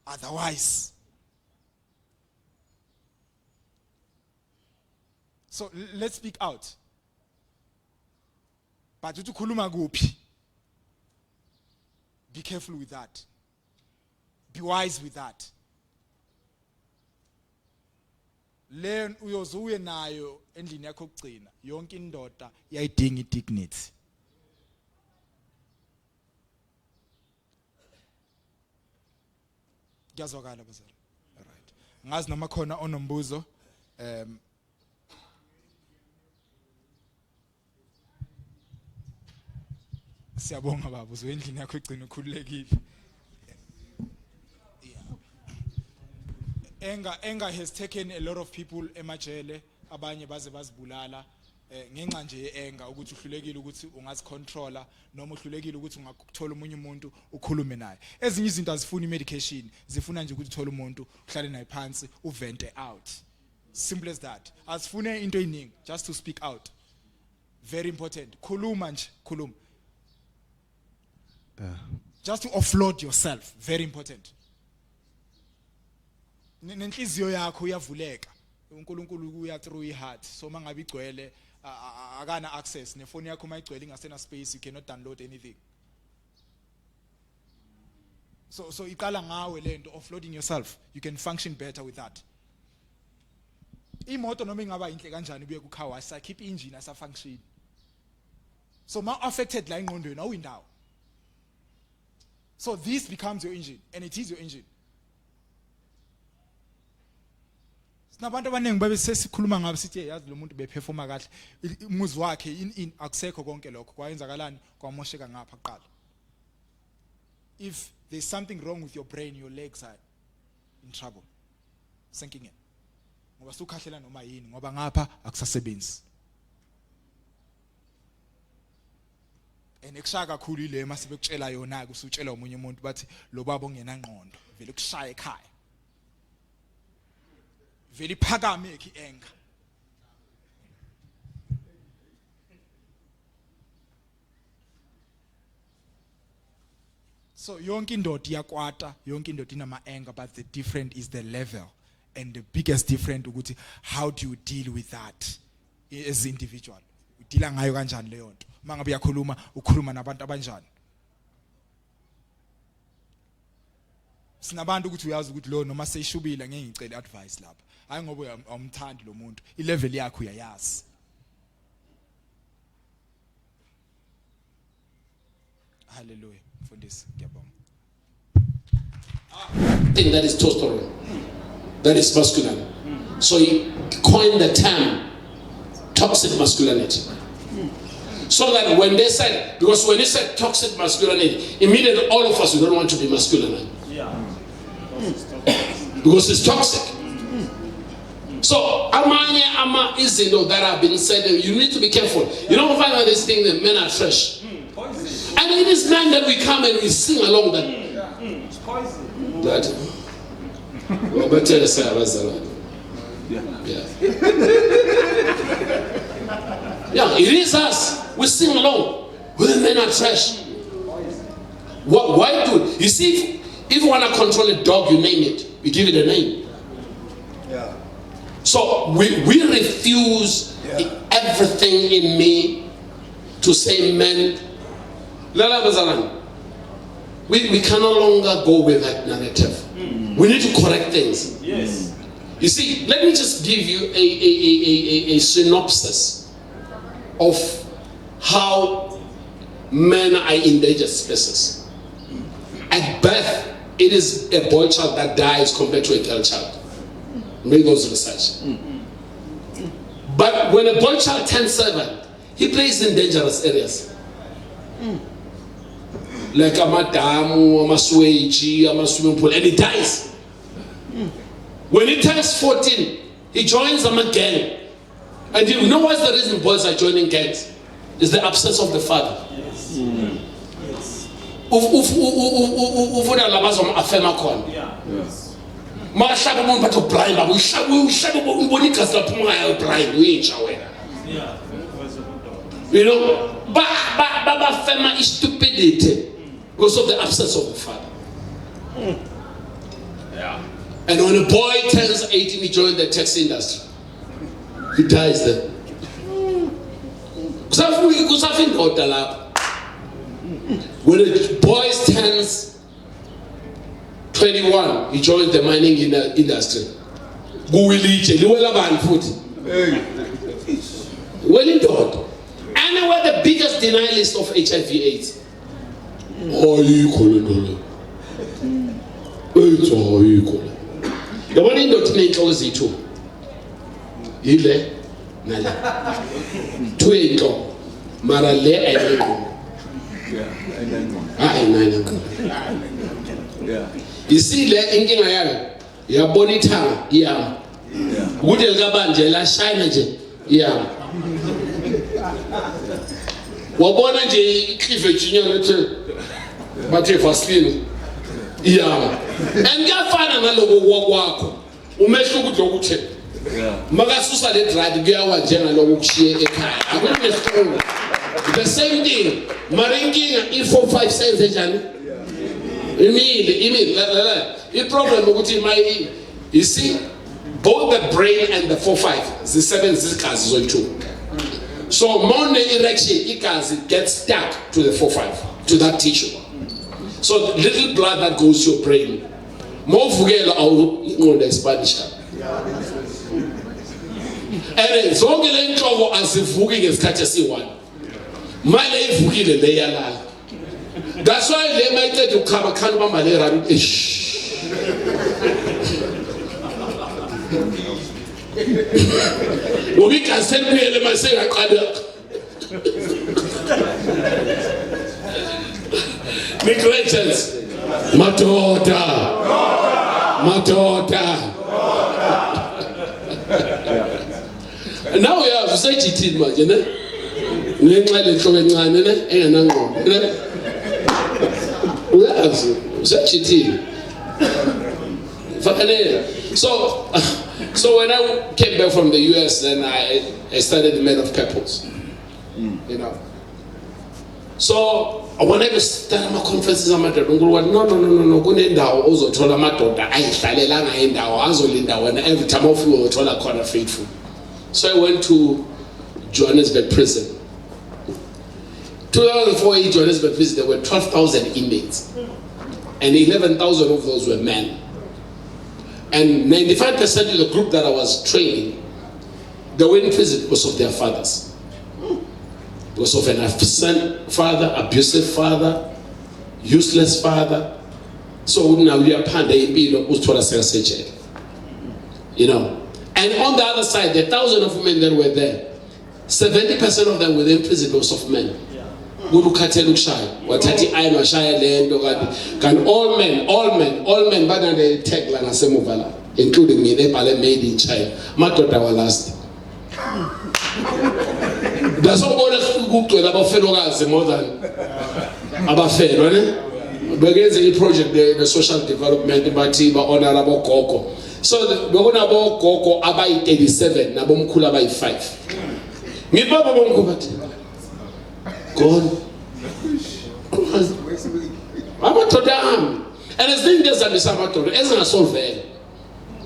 Speaker 2: Otherwise. So let's speak out. But uthi khuluma kuphi? Be careful with that. Be wise with that. Learn uyozuye nayo endlini yakho ukugcina. Yonke indoda iyayidinga idignity. Kuyazwakala bazali. Alright. Ngazi noma khona onombuzo siyabonga baba uzwe endlini yakho igcina ukhululekile. Anger has taken a lot of people emajele abanye baze bazibulala ngenxa nje ye-anger ukuthi uhlulekile ukuthi ungazicontrola noma uhlulekile ukuthi ungakuthola umunye umuntu ukhulume naye. Ezinye izinto azifuni medication zifuna nje ukuthi uthole umuntu uhlale naye phansi uvente out. Simple as that. Azifune into eyiningi just to speak out. Very important. Khuluma nje khuluma. Just to offload yourself, very important. Nenhliziyo yakho uyavuleka. uNkulunkulu uya through iheart. So mangabe igcwele akana access nefoni yakho mayigcwele ingasena space you cannot download anything. So iqala ngawe lento offloading yourself. You can function better with that. Imoto noma ingaba inhle kanjani kuye ku car wash keep engine asa function. So ma affected la ingqondweni awindawo. So this becomes your engine, and it is your engine. Sinabantu abaningi babe sesikhuluma ngabe sithi yazi lo muntu beperforma kahle umuzi wakhe in akusekho konke lokho kwayenzakalani kwamosheka ngapha kuqala. If there's something wrong with your brain, your legs are in trouble. Sinking in. Ngoba sukhahlela noma yini ngoba ngapha akusasebenzi. and ekushaya kakhulu ile mase bekutshela yona ke usutshela umunye umuntu bathi lo baba ongena ngqondo vele kushaya ekhaya vele iphakame ienga. So yonke indoda iyakwata, yonke indoda inama anger, but the different is the level, and the biggest difference ukuthi how do you deal with that as individual. Udila ngayo kanjani leyo nto? Mangabe uyakhuluma ukhuluma nabantu abanjani? Sinabantu ukuthi uyazi ukuthi lo noma seyishubile ngeke ngicela advice lapha. Hayi ngoba umthandi lo muntu, ilevel yakhe uyayazi. Hallelujah. For this,
Speaker 3: thing that is testosterone, that is masculine. So he coined the term toxic masculinity. So that when they said, because when he said toxic masculinity, immediately all of us, we don't want to be masculine. Yeah. Because it's toxic. So amanye ama izinto that have been said, you need to be careful. You don't find out this thing that men are trash. And it is men that we come and we sing along that. It's poison. That. Yeah, it is us. We sing along. Well, men are trash. Why do it? You see, if you want to control a dog, you name it. You give it a name. Yeah. So we refuse everything in me to say men. We can no longer go with that narrative. We need to correct things. Yes. You see, let me just give you a synopsis of how men are endangered species. At birth, it is a boy child that dies compared to a girl child. Make those research. But when a boy child turns 7, he plays in dangerous areas. Like a madamu, a swage, a swimming pool, and he dies. When he turns 14, he joins a gang. And you know what's the reason boys are joining gangs? It's the absence of the father. Yes. You know, Baba Fema is stupidity because of the absence of the father. Yeah. And when a boy turns 18, he joins the taxi industry. He dies there. When a boy turns 21, he joins the mining industry. Well in dog. And we're the biggest denialist of HIV/AIDS. The one in the teenage was it too. Ile, nala. Two eto, marale ayeko. Yeah. You see, le inking ayalo. Ya bonita, yeah. Good elgabanje la shine je, yeah. Wabona nje ikhive jinyana ethe bathe Vaseline iyama engiyafana nalobo kwakho umehlo ukuthi lokuthe makasusa le drug kuyawa njengaloko kushiye ekhaya akunesifuna the same thing maringinga i45 senze njani imile the problem ukuthi my you see both the brain and the 4/5 zisebenza izikhazi zoyi2. So more erection, it gets stuck to the 4/5, to that tissue. So little blood that goes to your brain. More vugela au the Spanish. And so ngele nhloko asivuki ngesikhathi esiwani. Manje ivukile leyalala. That's why le mayithe ukukhaba khani bamba le run ish. We can send me a message. Negligence. My daughter. Now we have such a imagine. ngenxa lenhlobo encane ne engenangqondo ne uyazi usachithile fanele. So when I came back from the US, then I started the Men of Purpose. You know. So whenever I start my conferences, I'm no, kunendawo uzothola amadoda ayihlalelanga indawo azolinda wena every time of you uthola khona faithful. So I went to Johannesburg prison. 2004 in Johannesburg prison, there were 12,000 inmates, and 11,000 of those were men. And 95% of the group that I was training, they were in prison because of their fathers. Because of an absent father, abusive father, useless father. So now we are pandai. You know. And on the other side, the 1,000 of women that were there, 70% of them were in prison because of men. Can all men, but they take like a including me, they made in China. My daughter was last. That's all good to about fellow guys more than about fair, right? Begins the project, the social development, the honorable Coco. So we're going to about Coco about 87, Nabom Kula by 5. Me Baba Bonko. God. I'm not to them. And the thing is that the Sabbath isn't solved.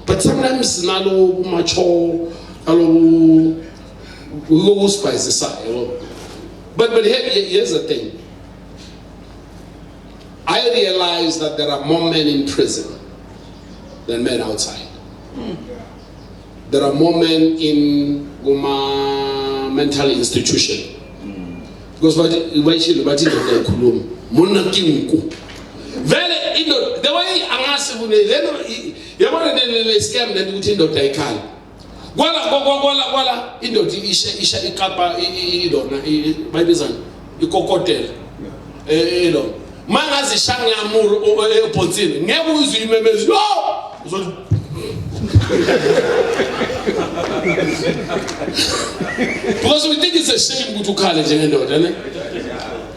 Speaker 3: But sometimes nalo macho, hello, low spice aside. But here's the thing. I realize that there are more men in prison than men outside. There are more men in mental institution. Because what is the Khuluma Ndoda vele indo the way angasivune leno yabona le scam that uthi indoda ekhaya kwala indoda isha iqapa idona bayibizana ikokotela lo mangazi shangamuru ephonsini ngeke uzwe imemezi because we think it's a shame to call it njengendoda ne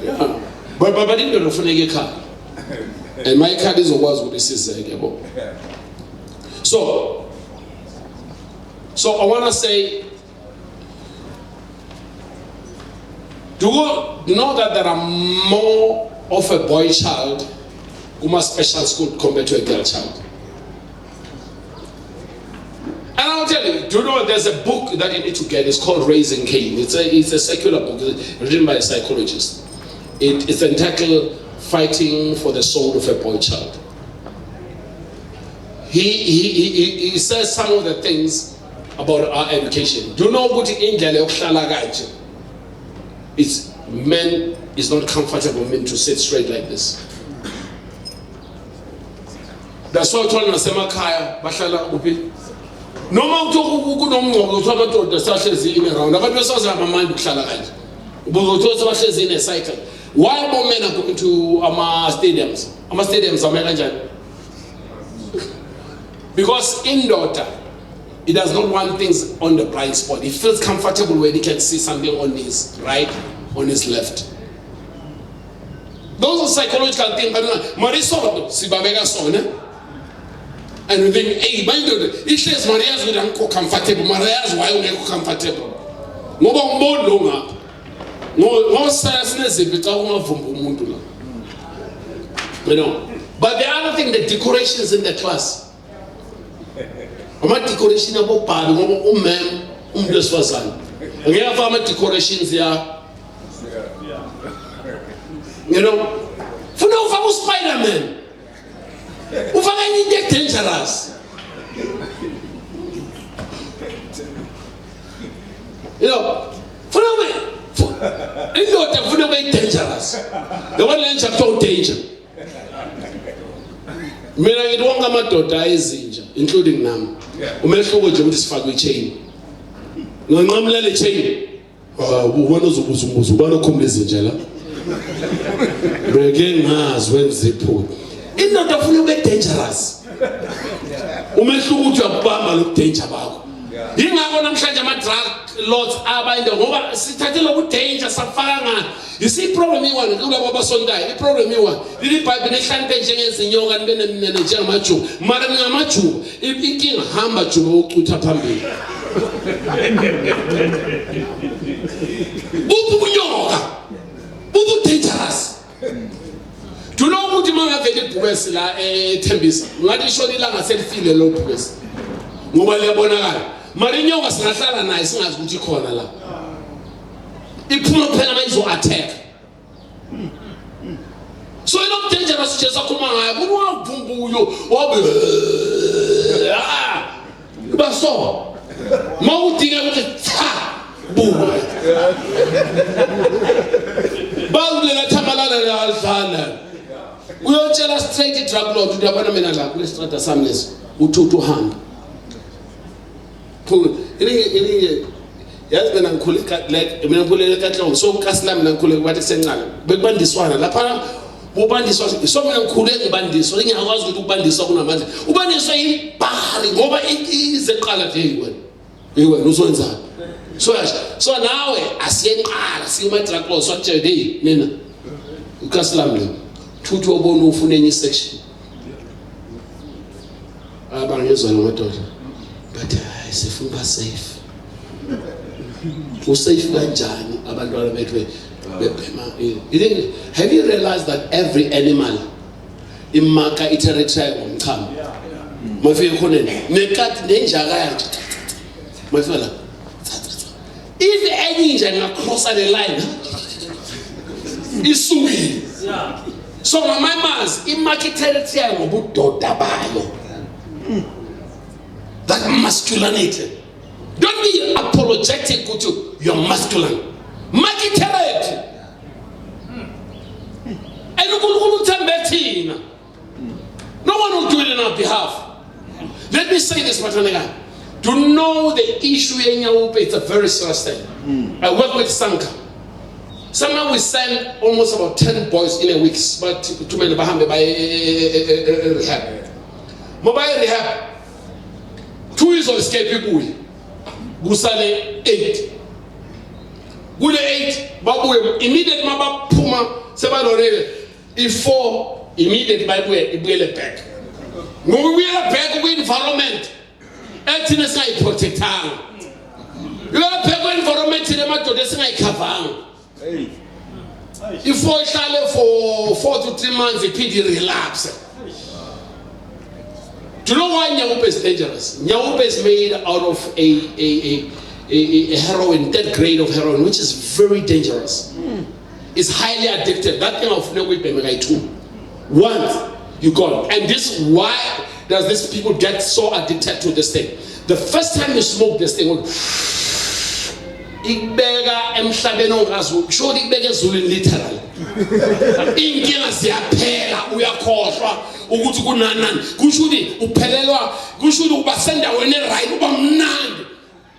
Speaker 3: yeah but indoda ufuneka ekhaya. And my card is always what this is. So I want to say, do you know that there are more of a boy child who must special school compared to a girl child? And I'll tell you, do you know there's a book that you need to get? It's called Raising Cain. It's a secular book written by a psychologist. It's entitled Fighting for the Soul of a Boy Child. He says some of the things about our education. Do you know what it's men is not comfortable men to sit straight like this. That's why I told Nasema Kaya Bashala Upi. No more to the sashes in around. But we saw my mind Shalagaj. But in a cycle. Why more men are going to our stadiums? Our stadiums are American. Because in daughter, he does not want things on the blind spot. He feels comfortable when he can see something on his right, on his left. Those are psychological things. And we think, hey, mind you, it says Maria's with comfortable. Maria's why we are comfortable. No more longer. No seriousness if it's all from Mundula. You know. But the other thing, the decorations in the class. I'm decoration about party, man, this person. We have our decorations here. You know. For now, for Spider-Man. Who for any dangerous. You know. For now, it's not very dangerous. The one lens are so danger. Mina ngidwonga amadoda ezinja including nami. Umehluko nje ukuthi sifakwe chain. Ngonqamla le chain. Ubona uzubuzumbuzo ubona khomla ezinja la. Beke ngazi wenza iphutha. Indoda ufuna ube dangerous. Umehluko ukuthi uyabamba lo danger bakho. Ingakho namhlanje ama drug lords abayinde ngoba sithathele ku danger safaka ngani. You see problem iwani kulabo abasontayo. I-problem iwani leli Bible nehlanipe njengezinyoka nibe nemnene njengamajuba. Mara ngamajuba inkinga hamba juba ucutha phambili. Ubunyoka. Ubu dangerous. Do you know ukuthi mangavela ibhubesi la eThembisa ngathi ishona ilanga selifile lo bhubesi ngoba liyabonakala mara inyoka singahlala naye singazi ukuthi khona la iphuma phela mayizo attack so ilo dangerous nje sakhuluma ngayo kunwavumbuyo wabe baso mawudinga ukuthi cha buba bawulela thamalala la alfana uyotshela straight drug lord ukuthi yabona mina la kule strata sami leso uthuthu hamba ilinge yazi mina ngikhule like mina ngikhulele kaTlongo so uKasilami mina ngikhule kubathi sencane bekubandiswana lapha ubandiswa so mina ngikhule ngibandiswa ngiyakwazi ukuthi ukubandiswa kunamandla ubandiswa ibhari ngoba izeqala nje wena uzowenzani so nawe asiyenqala siyuma drug lord so athi hey nina uKasilami lo thuthi obona ufuna enye section abangezwa ngamadoda but sifuna safe usafe kanjani abantwana bethu bephema have you realized that every animal imaka iterritorial ngomchamo mafike khona nekati nenjaka yakhe mafike la if any inja ngacross the line isukile so mamamas imaka iterritorial ngobudoda bayo that masculinity. Don't be apologetic to your masculine. Make it correct. And no one will do it on our behalf. Let me say this, Matanega. To know the issue in Yaupe, it's a very serious thing. I work with Sanka. Somehow we send almost about 10 boys in a week, but to many Bahambe by rehab. Mobile rehab. 2 years of escape people. Gusale 8. Gule 8. Babu immediate maba puma seba lorele. If 4 immediate babu ibwele back. When we are back we environment. Etina sa protectang. You are back environment in the matter desi na ikavang. If 4 shale for 4 to 3 months it relapse. Do you know why Nyaupe is dangerous? Nyaupe is made out of a heroin, that grade of heroin, which is very dangerous. It's highly addictive. That thing of Nyaupe too. Once you gone, and this why does this people get so addicted to this thing? The first time you smoke this thing, Igbega emhlabeni ongazi show Igbega Zulu literal. Inkinga siyaphela uyakhohlwa ukuthi kunanani kushudi uphelelwa kushudi ubasenda wena right uba mnandi.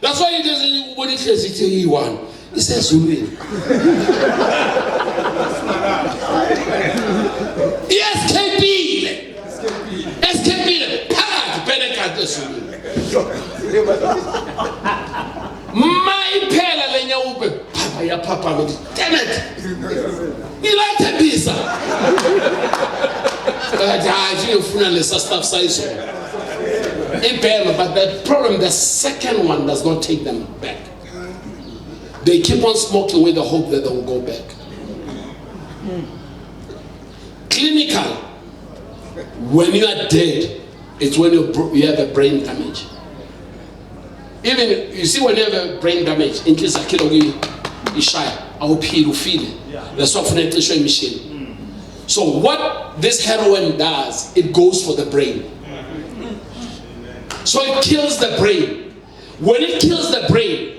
Speaker 3: That's why it is ubona ihlezi ithi yi1 isezulwini. Escapile phakathi benekade ezulwini. My pela lenyaupe papa ya papa me damn it you like to be sir I ufuna lesa stuff size but the problem the second one does not take them back. They keep on smoking with the hope that they will go back. Clinical, when you are dead, it's when you have a brain damage. Even you see when you have a brain damage, in case a kilo is shy, I hope he will feel it. The software machine. So what this heroin does, it goes for the brain. So it kills the brain. When it kills the brain,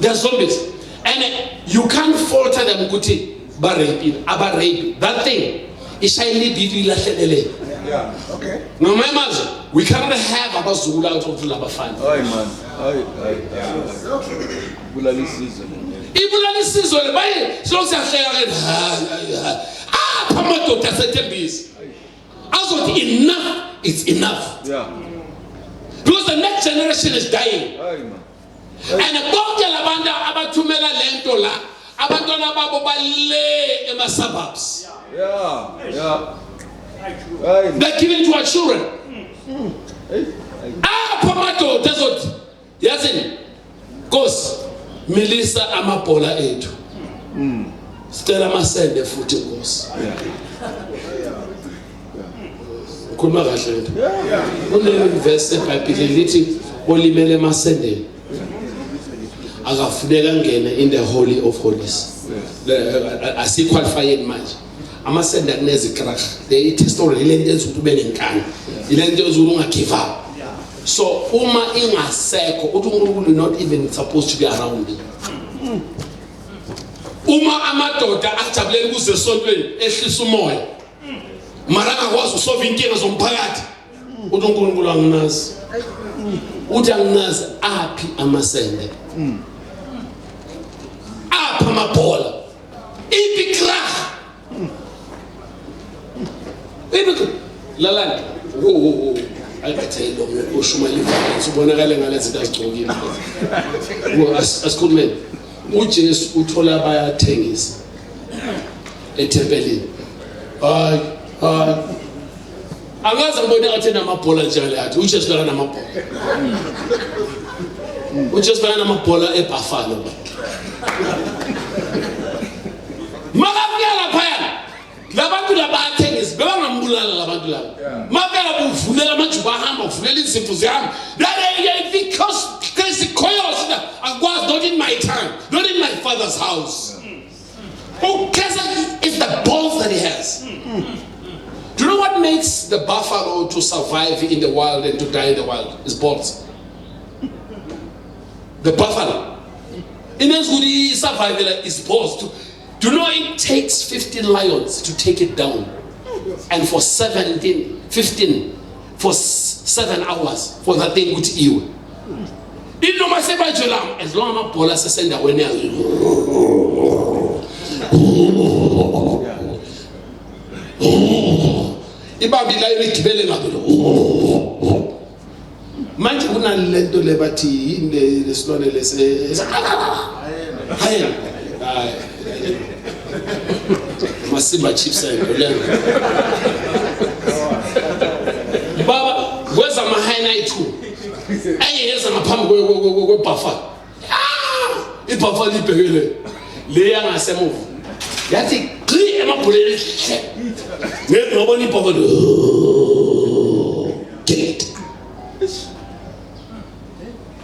Speaker 3: they're zombies. And you can't falter them. That thing is highly.
Speaker 4: Yeah, okay.
Speaker 3: No, my mother, we cannot have a Zulu out of Labafan.
Speaker 4: Oh, man. Bulali season.
Speaker 3: Bulali season, by so say, Pamato, that's a tempest. Also, enough is enough.
Speaker 4: Yeah.
Speaker 3: Because the next generation is dying.
Speaker 4: Hey, man.
Speaker 3: And bonke labantu abathumela lento la abantwana babo bale ema suburbs.
Speaker 4: Yeah. Yeah. Hey.
Speaker 3: They're given to our children.
Speaker 4: Hey.
Speaker 3: Pamato desert. Yazini. Gosi Melissa amabhola ethu. Sicela masende futhi Nkosi. Ukhuluma kahle lento. Kule verse eBhayibheli lithi olimele masendeni akafuneka ngene in the holy of holies. Asiqualified manje. Amasende akunezi crack. The testimony ilento ezokuthi ube nenkani. Ilento ezokuthi unga give up. So uma ingasekho uthi uNkulunkulu not even supposed to be around. Uma amadoda ajabulela ukuze esontweni ehlisa umoya. Mara akwazi usolve inkinga zomphakathi. Uthi uNkulunkulu anginazi. Uthi anginazi aphi amasende. Apha amabhola. Ipi crack. Ipi lalani. Wo. Ayikhathele lo ushumela imfanelo ubonakala ngalezinto azigcokile. Asikhulumeni. uJesu uthola bayathengisa ethempelini. Angaze ngibone ngathi namabhola njalo yathi uJesu beka namabhola. uJesu beka namabhola eBuffalo. Makafika lapha labantu labathengisa bebangambulala labantu laba. Mafela buvulela amajuba ahamba uvulela izimfu zihamba. Because crazy chaos akwazi not in my time, not in my father's house. Who cares if the balls that he has? Do you know what makes the buffalo to survive in the wild and to die in the wild? Is balls. The buffalo. In his survival is balls. Do you know it takes 15 lions to take it down? And for 15, for 7 hours for that thing to eat. As long as I'm pola send away now. Ibabila igibele ngabelo. Manje kuna lento lebathi inde lesilwane lese. Hayi. Masimba chips ayibulele. Baba where's my high night too? Ayeza ngaphambi kweBuffalo. iBuffalo ibhekele le yangasemuva. Yathi gqi emabhuleni. Ngiyabona iBuffalo. Get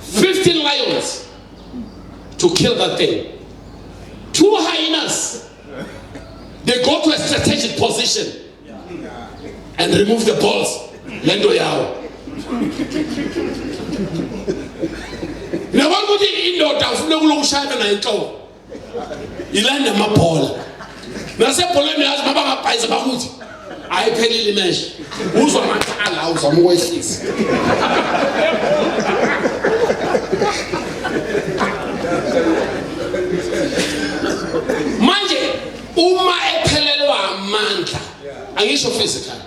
Speaker 3: 15 lions to kill that thing. 2 hyenas. They go to a strategic position and remove the balls. Lendo yao. Nabantu indoda ufuna ukulokushaya na inhloko. Ilanda amabhola. Nasebholeni yazi mabangabhayiza bakuthi ayiphelile imeshe. Uzwa amakhala uzama ukwehlisa. Manje uma ephelelwa amandla angisho physical.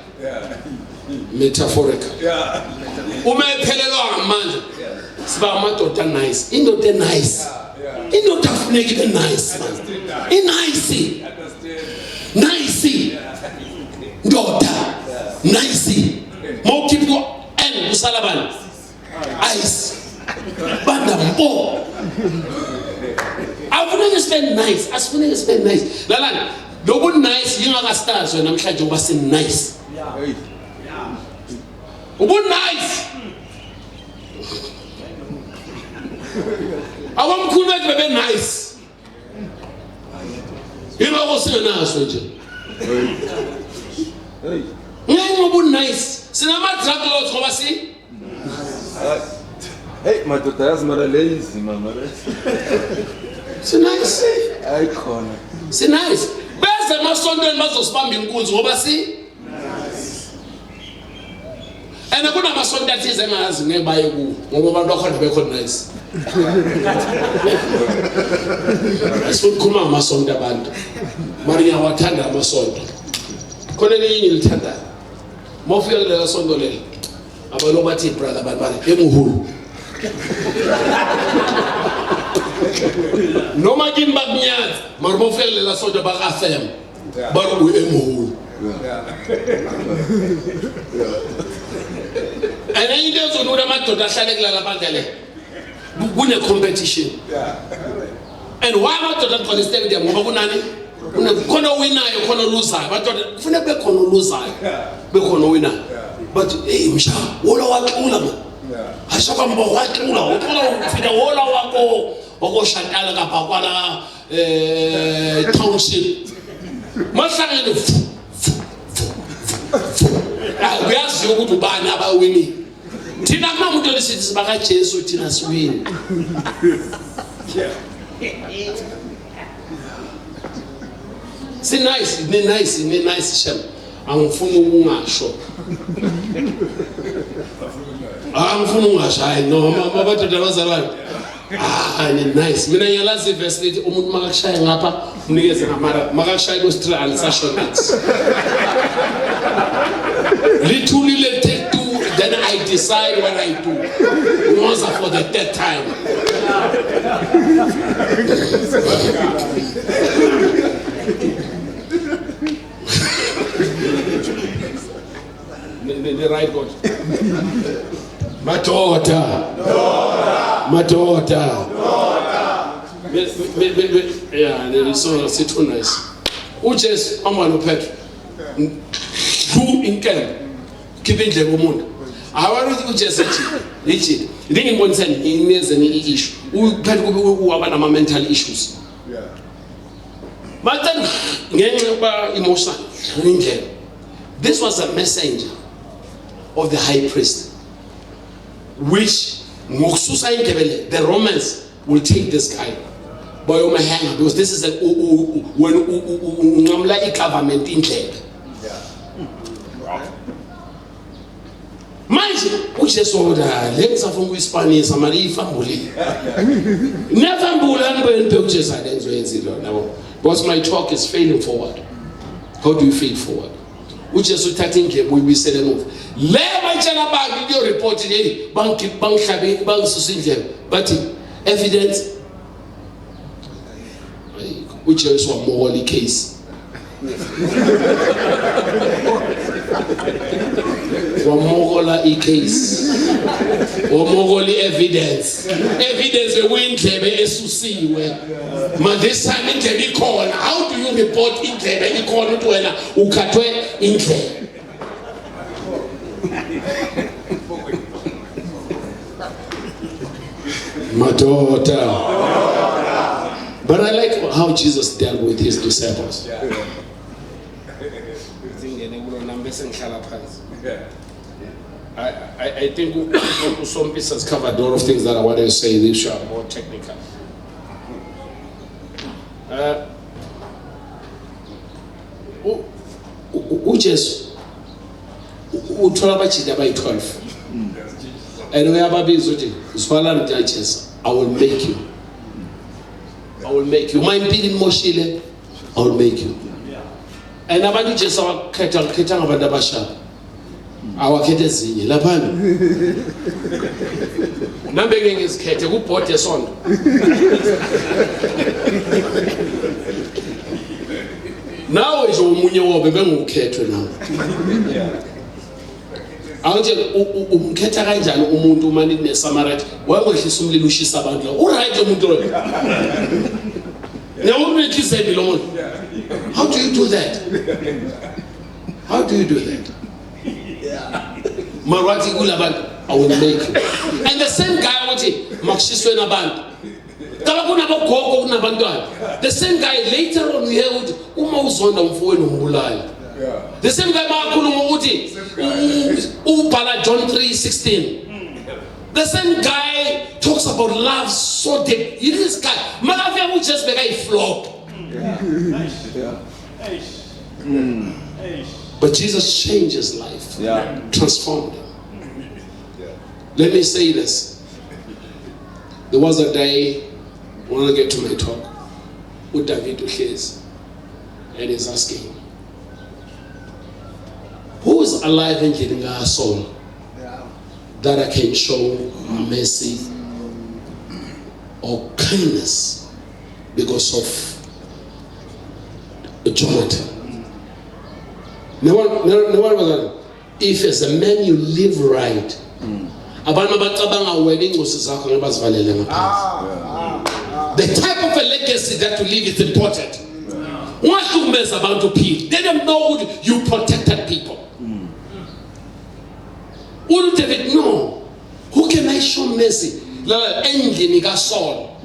Speaker 3: Metaphorical. Uma ephelelwa amandla siba amadoda nice. Indoda nice. Indoda funeka ibe nice. Nice. Ndoda. Nice. Mawukhipho and usalabani. Ice. Banda mpo. Afuneka spend nice. Asifuneka spend nice. Lalani. Lobu nice yingakastars wena namhlanje uba sin nice. Ubu nice. Awamkhulu bethu bebe nice. Yiloko singenaso nje. Ngobu nice. Sinama drug lords ngoba si.
Speaker 4: Hey, madoda yazi mara lazy mama.
Speaker 3: Si nice.
Speaker 4: Aykhona.
Speaker 3: Si nice. Bese emasontweni bazosibamba inkunzi ngoba si. And kuna masonto athize engazi ngebaye ku ngoba abantu akhona bekho nice. Asikhuluma ngamasonto abantu. Mari ngiyawathanda amasonto. Khona elinye ngilithanda. Mofika kulela sonto lelo. Abantu bathi brother bani emuhulu. Noma kimi bakunyaza, mara mofika kulela sonto bakafem. Baru emuhulu. And then you don't know that to win a competition. And why am I to that contest them? Kono winner, you kono loser. But you never kono loser. Be kono winner. But hey, Misha, wola wakula. Hashaka mbo wakula. Wola fida wola wako. Wako shantala kapakwana township. Masangene. Uyazi ukuthi ubani abawini. Thina kuma umuntu lesithi baka Jesu thina siwini. Nice shem. Angifuna ukungasho. Angifuna ukungasho hayi no mabadoda bazalwane. Nice. Mina ngiyalazi verse lethi umuntu makakushaya ngapha unikeze ngamara makakushaya ku straight alisasho nathi. Literally take two, then I decide what I do. Once for the third time. The right word. My daughter. Yeah, the song is too nice. Who just Amano Pet? Who in camp? Keeping the woman. I want to just say it. Didn't want to send emails and issue. Who have mental issues. But then, emotion. This was a messenger of the high priest, which the Romans will take this guy. Because this is a government in there. Manje ujesoda lenza fungu Spanish amali family. Never mbula mbe ujesa lenzo yenzilo nabo. Because my talk is failing forward. How do you fail forward? Ujesu uthatha indlebe uyibisele emuva. Le bayitshela baki iyo report le bangihlabe bangisusa indlebe. But evidence ujesu wa moral case. Wamogola case. Wamogola evidence. Evidence windlebe esusiwe. Ma this time indlebe ikhona. How do you report indlebe ikhona ukuthi wena ukhathwe indlebe? Madoda. But I like how Jesus dealt with his disciples. I think some pieces has covered a lot of things that I want to say. These are more technical. Jesus, uthola abachida by 12. And we have a business. Swallow judges. I will make you. I will make you. My bidding moshile. I will make you. And abantu just our ketang abantu abasha. Awakhethe ezinye laphana. Nambe ke ngisikhethe ku board yesonto. Nawe nje umunye wobe bengukhethwe nawe. Awuthi umkhetha kanjani umuntu uma nine Samaritan wayehlisa umlilo ushisa abantu la. Uright umuntu lo. Now what makes you say belong? How do you do that? How do you do that? Marwati ulabantu, I will make you. And the same guy wathi makushiswe nabantu. Kaba kunabogogo kunabantwana. The same guy later on we heard uma uzonda umfowenu umbulala. The same guy makhuluma ukuthi ubhala John 3:16. The same guy talks about love so deep. This guy, Magafia would just make a flop. But Jesus changed his life, transformed him. Let me say this. There was a day, when I get to my talk, with David Uchez, and he's asking, who is alive in our soul that I can show mercy or kindness because of Jonathan. No one was like, if as a man you live right, the type of a legacy that you leave is important. What you mess about to people, they don't know you protected people. Wouldn't David know? Who can I show mercy? Engine got soul.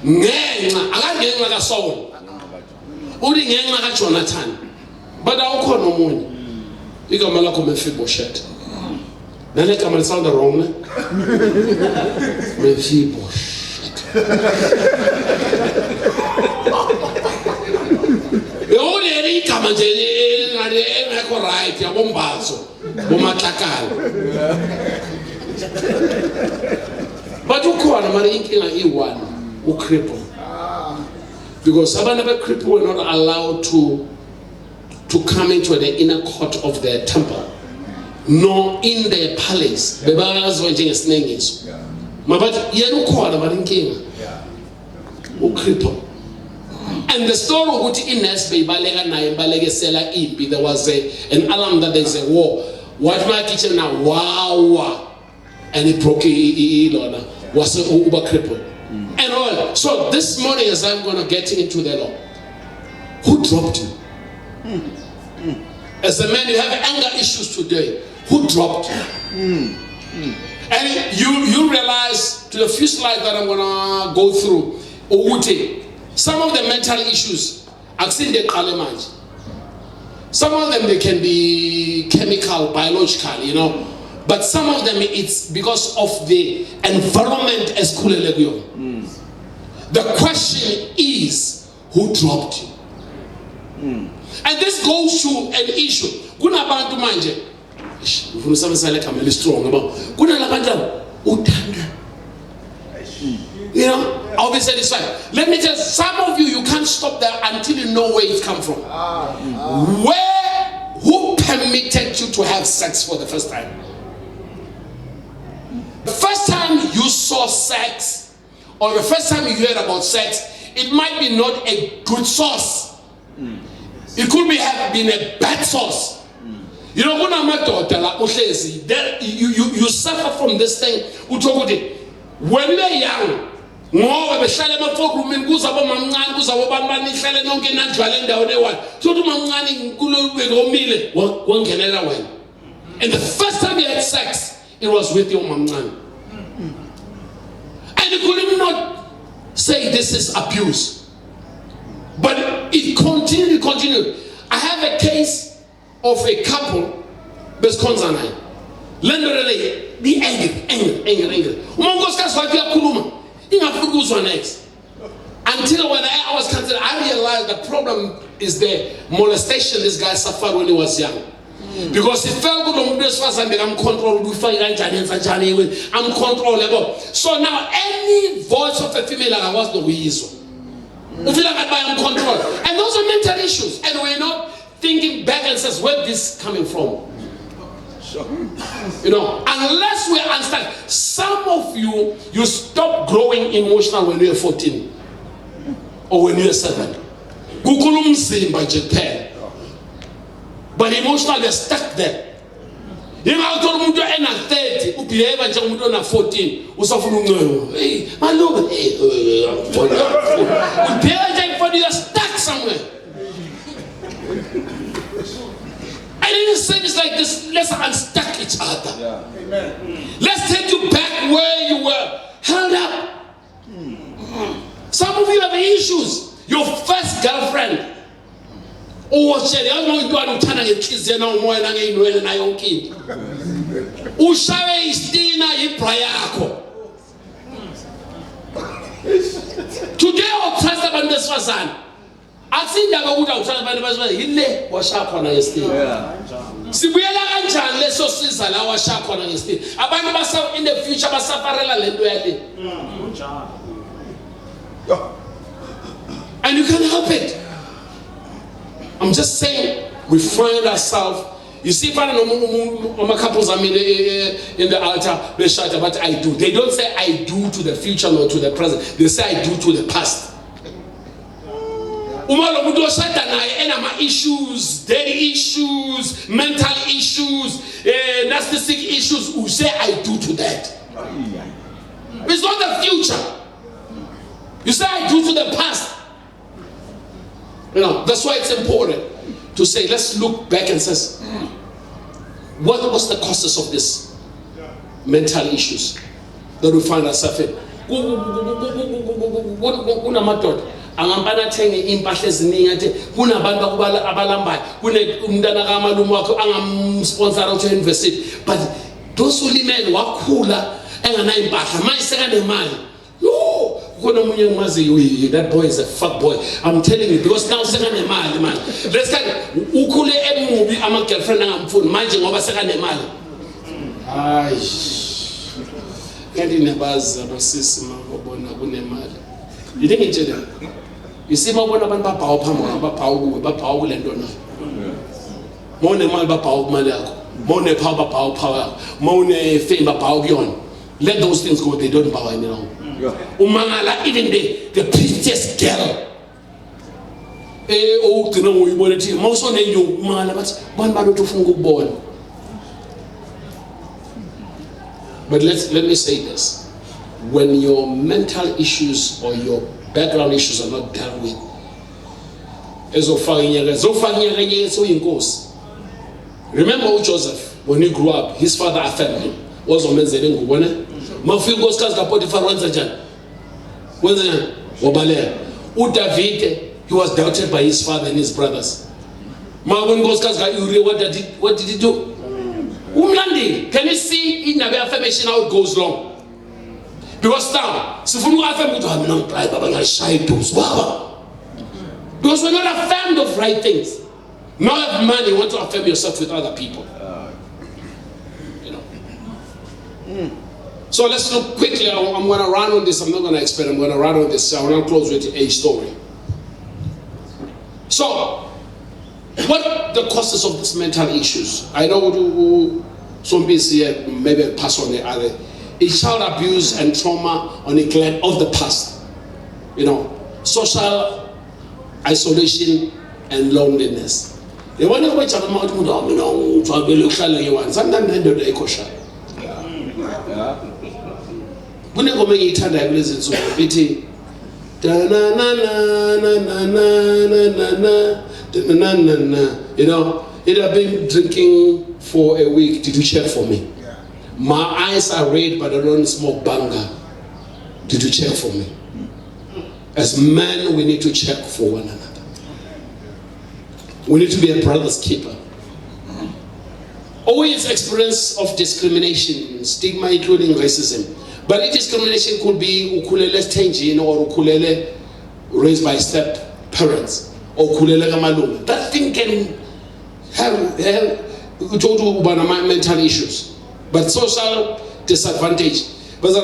Speaker 3: I got soul. Uri ngenxa Jonathan. But I don't no money. You got Malcolm and Mephibosheth. Now let come and sound wrong. Mephibosheth. The only area come and right. Ya bombazo. Bomatakal. But you call a marinking like one who cripple. Because Sabanaba cripple were not allowed to come into the inner court of their temple, nor in their palace. Bebaras were just names. But you call a marinking who cripple. And the story of what in Nesby, Balega Nine, Balega Sela Ipi, there was an alarm that there's a war. What my kitchen now, wow, and it broke was an uber cripple. And all. So this morning, as I'm going to get into the law, who dropped you? As a man, you have anger issues today. Who dropped you? And you realize to the few slides that I'm going to go through, some of the mental issues, I've seen the element. Some of them, they can be chemical, biological, you know. But some of them, it's because of the environment as Kulelegyo. The question is, who dropped you? And this goes to an issue. Kuna abantu manje, ufuna samsale kameli strong about. Kuna labantu utanda. You know, I'll be satisfied. Let me tell you, some of you can't stop there until you know where it come from. Who permitted you to have sex for the first time? The first time you saw sex, or the first time you heard about sex, it might be not a good source. It could have been a bad source. You know, you suffer from this thing. When we are young, and the first time you had sex, it was with your mom. And you could not say this is abuse. But it continued. I have a case of a couple, Beskonzanai. Literally, the anger. Until when I was considered, I realized the problem is the molestation this guy suffered when he was young. Because it felt good on this first and I'm controllable. I'm controllable. So now any voice of a female I was the weasel. I feel like I'm controlled. And those are mental issues. And we're not thinking back and says, where this coming from? Sure. You know, unless we understand, some of you stop growing emotional when you're 14 or when you're 7. By Japan. But emotionally they're stuck there. You know, I told him to end at 30, who behave and jump on 14, who suffer from hey, my lord, hey, you're stuck somewhere. And in a sense like this, let's unstuck each other. Yeah. Amen. Let's take you back where you were held up. Some of you have issues. Your first girlfriend. Oh, I don't know if you are turning your kids now more than you know and I own kid. Ushawe istina yiprayako. Today I'll trust about this person. I think that I would have trust about this person. Hile washako na istina. Sibuyela kanjani leso siza la washako na istina. Abantu basa in the future basafarela lento yale. And you can't help it. I'm just saying, we find ourselves You see, couples in the altar, they shout about I do. They don't say I do to the future nor to the present. They say I do to the past. Issues, daily issues, mental issues, narcissistic issues, who say I do to that. It's not the future. You say I do to the past. That's why it's important to say, let's look back and say, what was the causes of this mental issues that we find ourselves in? Angambana thenge impahla eziningi athi kunabantu abalambayo kunomntana kamalume wakho angamsponsora to university, but those who limele wakhula engana impahla manje sekanemali. No, khona umunye engimaziyo, that boy is a fuck boy. I'm telling you, because now sekanemali man. Let's get ukhule emubi ama girlfriend angamfuni manje ngoba sekanemali. Hayi. Kanti nebazi abasisi mabona kunemali. You think it's there? You see, my one about power, power, and donor. Mone mal power, mone power, mone fame, power beyond. Let those things go, they don't power anymore. Umangala, even the prettiest girl. Oh, to know we want to most on you, man, but one battle to fungo born. But let me say this. When your mental issues or your background issues are not dealt with, remember Joseph, when he grew up, his father affirmed him. Was on Menzeling Gubone? Mafil goes Potiphar David, he was doubted by his father and his brothers. What did he do? Can you see in the affirmation how it goes wrong? Because now, because we're not affirmed of right things. Now have money, you want to affirm yourself with other people. So let's look quickly. I'm going to run on this. I'm not going to explain. I'm going to run on this. I want to close with a story. So, what the causes of these mental issues? I know some people here maybe pass on the other. It's child abuse and trauma or neglect of the past. Social isolation and loneliness. The one who which I'm out with sometimes they kosha. When you go make it and I listen so it it have been drinking for a week. Did you check for me? My eyes are red, but I don't smoke banga. Did you check for me? As men, we need to check for one another. We need to be a brother's keeper. Always experience of discrimination, stigma, including racism. But discrimination could be ukulele stingy or ukulele raised by step parents or ukulele gamalunga. That thing can have total mental issues. But social disadvantage. But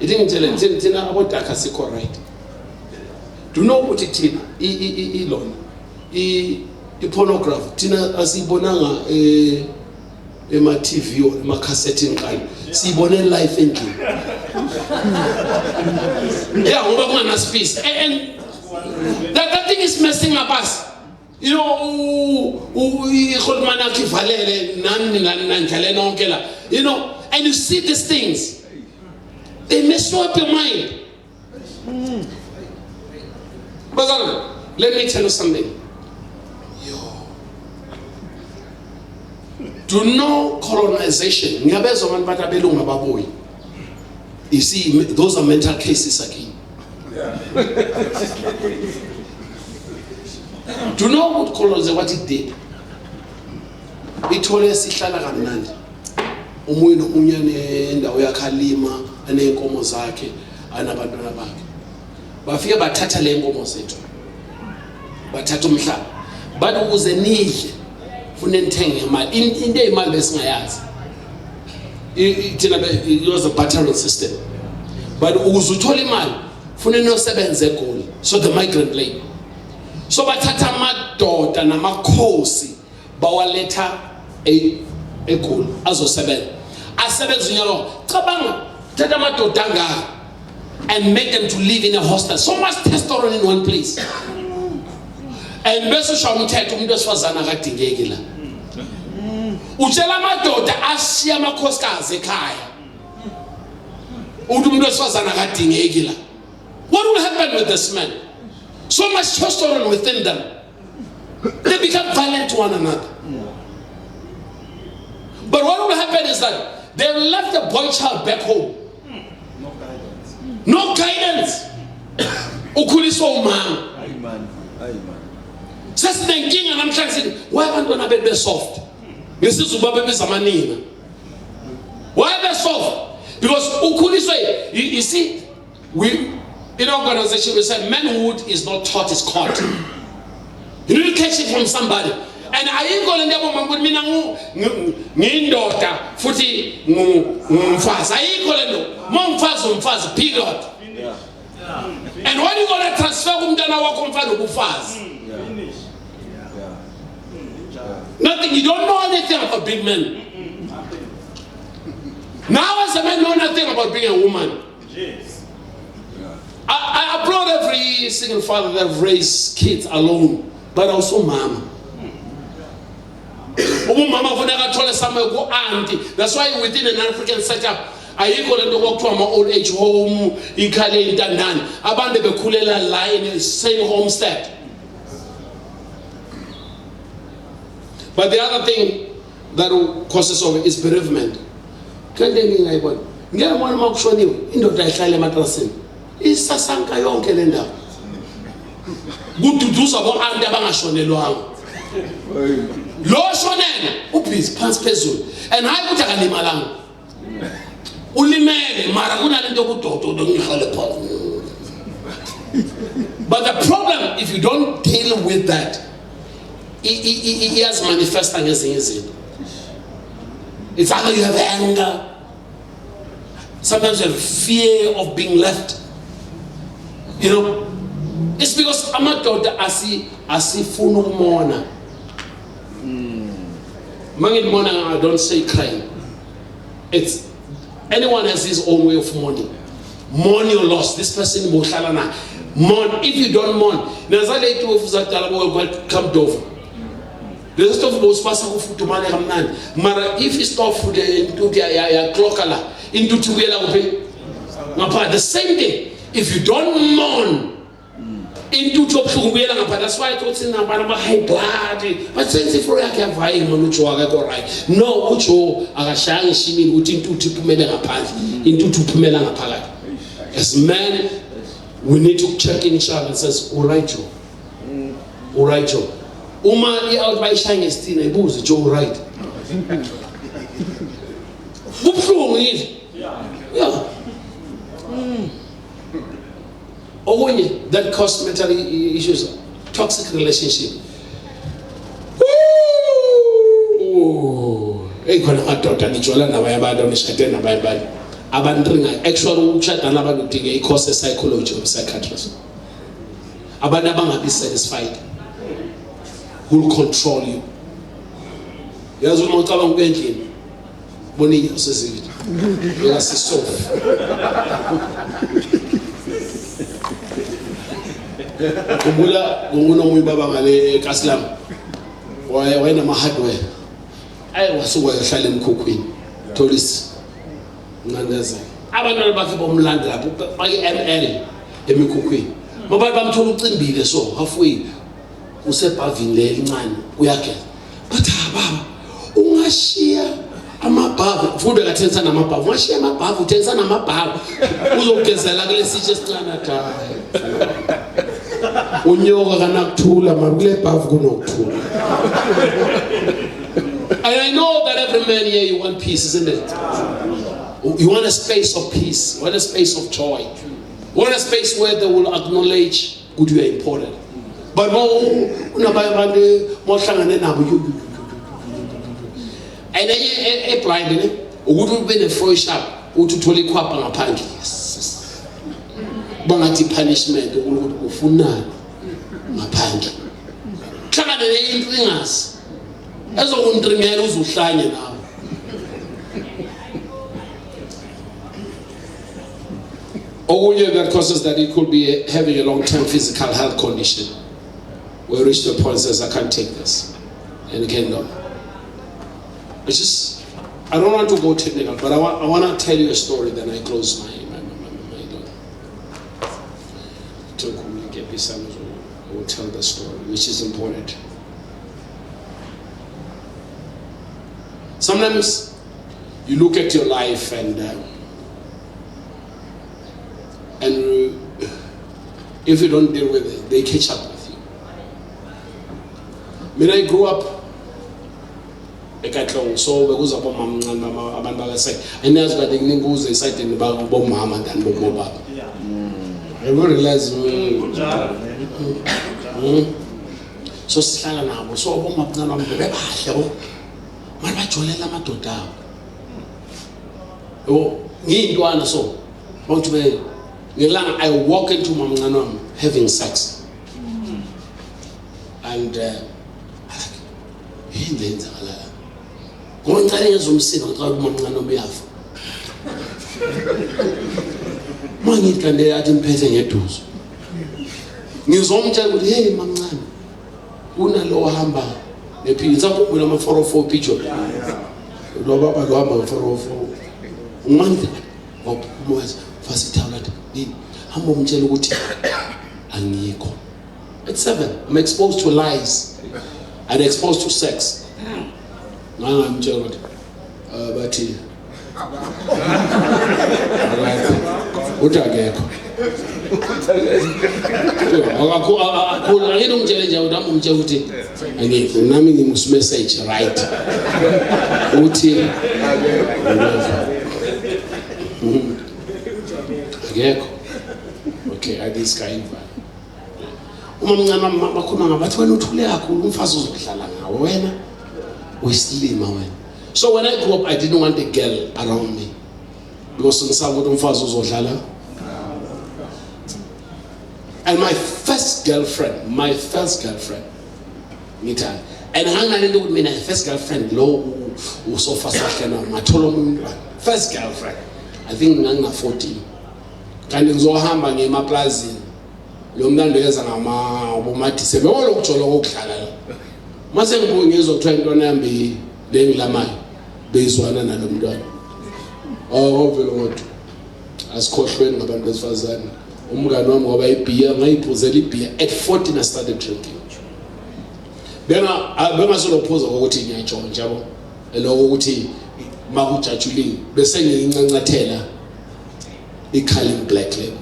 Speaker 3: it didn't tell him about Dakasiko right. Do you know what it is? The pornography. Tina asibonanga ma TV or ma cassette kai. Sibone life engine. Yeah, we want to space. And that thing is messing up us. And you see these things, they mess up your mind. But let me tell you something. Do no colonization. You see, those are mental cases again. Do you know what colonization, what it did? It told us ihlala kamnandi. Umuntu nomunye nendawo yakhalima anenkomo zakhe anabantwana bakhe. Bafika bathatha le nkomo zethu. Bathatha umhlaba. Bathi ukuze nidle ufune nithenge imali. Into eyimali besingayazi. It was a bartering system. But ukuze uthola imali ufune nosebenze eGoli. So the migrant labor. So bathatha amadoda namakhosi bawaletha ekhulu azosebenza asebenza unyalo cabanga thatha amadoda angaka and make them to live in a hostel, so much testosterone in one place, and bese usha umthetho umuntu wesifazana akadingeki la utshela amadoda ashiya amakhosikazi ekhaya umuntu wesifazana akadingeki la. What will happen with this man? So much testosterone within them, they become violent to one another. But what will happen is that they left the boy child back home. No guidance. Ukhuliswa umama. Sesinenkinga namhlanje why abantwana bethu besoft? Ngesizulu babebiza amanina. Why they soft? Because ukhuliswe, you see, we in our organization we said manhood is not taught, it's caught. You need to catch it from somebody. And ayikho lento yabomama mina ngiyindoda futhi ngumfazi, ayikho lento. Momfazi umfazi period. And when you gonna transfer kumntana wakho umfana ubufazi? Nothing. You don't know anything about big men. Now as a man know nothing about being a woman. I applaud every single father that have raised kids alone, but also mama. That's why within an African setup, I equal to walk to my old age home, in Kale in Dandan, Abande Bekulela lie in the same homestead. But the other thing that causes of it is bereavement. Can't I want? Get one more show you in the Daikale matrasin. Is Sasanka Yonke Lenda. Good to do so about Andabangashone Loang. Lo shonen, please, pants peso. And I put a malang. Ulimere, Maraguna and But the problem, if you don't deal with that, he has manifested against it. It's either you have anger, sometimes you have fear of being left. You know, it's because I'm not taught that I see funo mona. Mangin mona, I don't say crying. It's anyone has his own way of mourning. Mourn your loss. This person mourn. If you don't mourn, nazale tu ofuzatala come over. The stuff was passing to money. Mara if you stop for the into the clock into the same day. If you don't mourn into that's why I told you about high blood. But since if you have high right, no, Ucho, Agashang, Shimi, into Tupumela into Tupumela. As men, we need to check in each other and says, Uraito. Uma out by shining still a booze, Joe right. Yeah. Or when that causes mental issues, toxic relationship. It causes psychology of psychiatrists. Abandabanga be satisfied. Who will control you? Yes, we want to come and Bonnie says it. Yes, it's so. Kumula mui baba ngale kaslam wena mahadwe I was so hlale emkhukhwini tourist ngandaza abantwana bakhe bomlanda lapho bake ML emikhukhwini ngoba bamthola ucimbile so halfway usebhavini lelincane uyageza but baba ungashiya amabhavu futhi akathenisa namabhavu ungashiya amabhavu uthenisa namabhavu uzogezela kule sitshe esincane atha unyoka kanakuthula makule bhavu kunokuthula. And I know that every man here you want peace, isn't it? You want a space of peace, you want a space of joy, you want a space where they will acknowledge good you are important. But and then blind would be the first shop to totally quap on a panky. Banati punishment ufuna mapanki. Kama anything else. ezokundrimela uzuhlanye nawe. Okunye that causes that it could be having a long-term physical health condition where you reach to a point says I can't take this and you can't go. It's just, I don't want to go technical, but I want to tell you a story, then I close my to communicate with some, I will tell the story, which is important. Sometimes you look at your life and if you don't deal with it, they catch up with you. When I grew up, so because of abantu bakase and that's why they nginguze excited about bomama than bobaba. I realize so sihlala nabo so bomabana bami bebahle bo manje bajolela amadoda abo ngiyintwana so bathi be ngelanga I walk into mamncane wami having sex and yenza la ngicela ngezomsika ngiqala umamncane obuyafa mangithi kanti athi mphethe ngeduzo ngizomtshela ukuthi hey mamncane unalo ohamba nephilisi akukho nama 404 picture lo baba lo hamba 404 umandla ngokumoya fasithawula nini hamba umtshela ukuthi angikho at 7 I'm exposed to lies and exposed to sex ngamtshela ukuthi bathi uthi akekho akakho ngeke umtshele nje uthi umtshela ukuthi angikho nami ngimus message right uthi akekho okay this guy umamncane bakhuluma ngabathi wena uthule kakhulu umfazi uzodlala ngawe wena wesilima wena. So when I grew up, I didn't want a girl around me because and my first girlfriend, Nita, and hang on with me, my first girlfriend, low, who so fast my first girlfriend, I think I'm 14. Can you go home and my plaza? Lomdan days and Amati said, all of Cholo Kala. Masem going is of 20 be Deng Lamai. Based one and I'm done. Oh, Lord. As Coachman, Abandas Fazan, Umganom, Wabay Pia, my Poseli Pia. At 14, I started drinking. Then I was opposed to what in your Jabo, a low tea, Mahucha Chuli, the singing in Natella, the Kalim Black Label.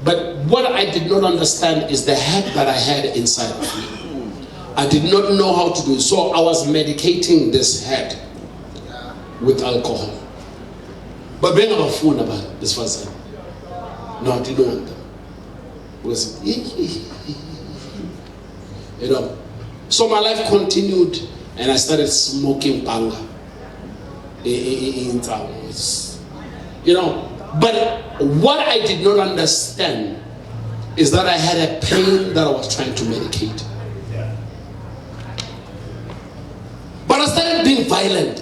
Speaker 3: But what I did not understand is the head that I had inside of me. I did not know how to do it, so I was medicating this head with alcohol. But being a fool about this person, no, I didn't want them. Because, you know, so my life continued, and I started smoking banga in town. You know, but what I did not understand is that I had a pain that I was trying to medicate. But I started being violent.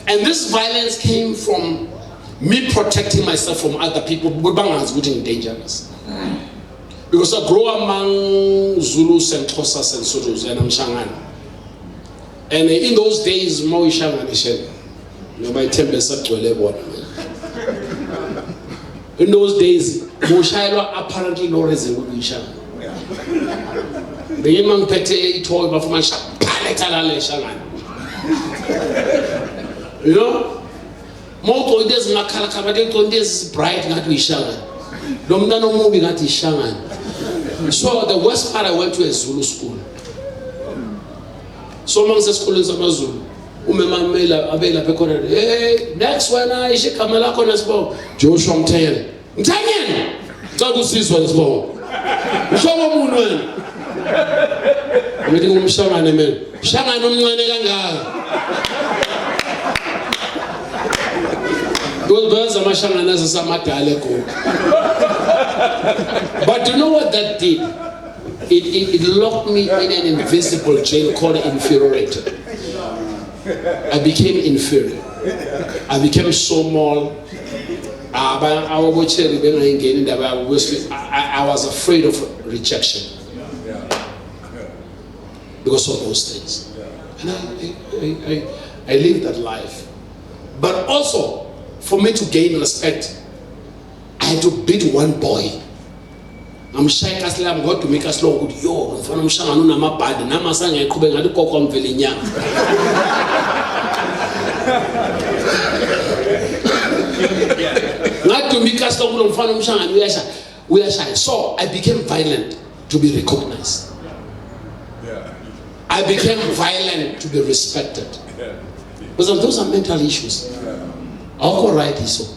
Speaker 3: And this violence came from me protecting myself from other people. Because I grew among Zulus and Xhosas and Sotos and I'm Shangan. And in those days, Mo Shangan is my temple to a level. In those days, Mo Shaila apparently no reason would be Shangan. The Imam Pete told me for my you know, more days Makalakabade is bright, not we Shangan. Domdano moving at Shangan. So the worst part, I went to a Zulu school. So amongst the school in Zulu, hey, next one I should come along on a spot. Joshua Mtayan. Mtayan! Tagu sis was born. Show a moon. I'm meeting Shangan, man. Shangan, those birds are Shangan as a Samataleco. But you know what that did? It locked me in an invisible jail called inferiority. I became inferior. I became so small. I was afraid of rejection because of those things. And I lived that life. But also, for me to gain respect, I had to beat one boy. I'm shy as I'm going to make us look good. Yo, I'm shy I'm not bad. I'm saying I could be going to not to make us look good. We are shy. So I became violent to be recognized. I became violent to be respected. Because those are mental issues. I'll go right this.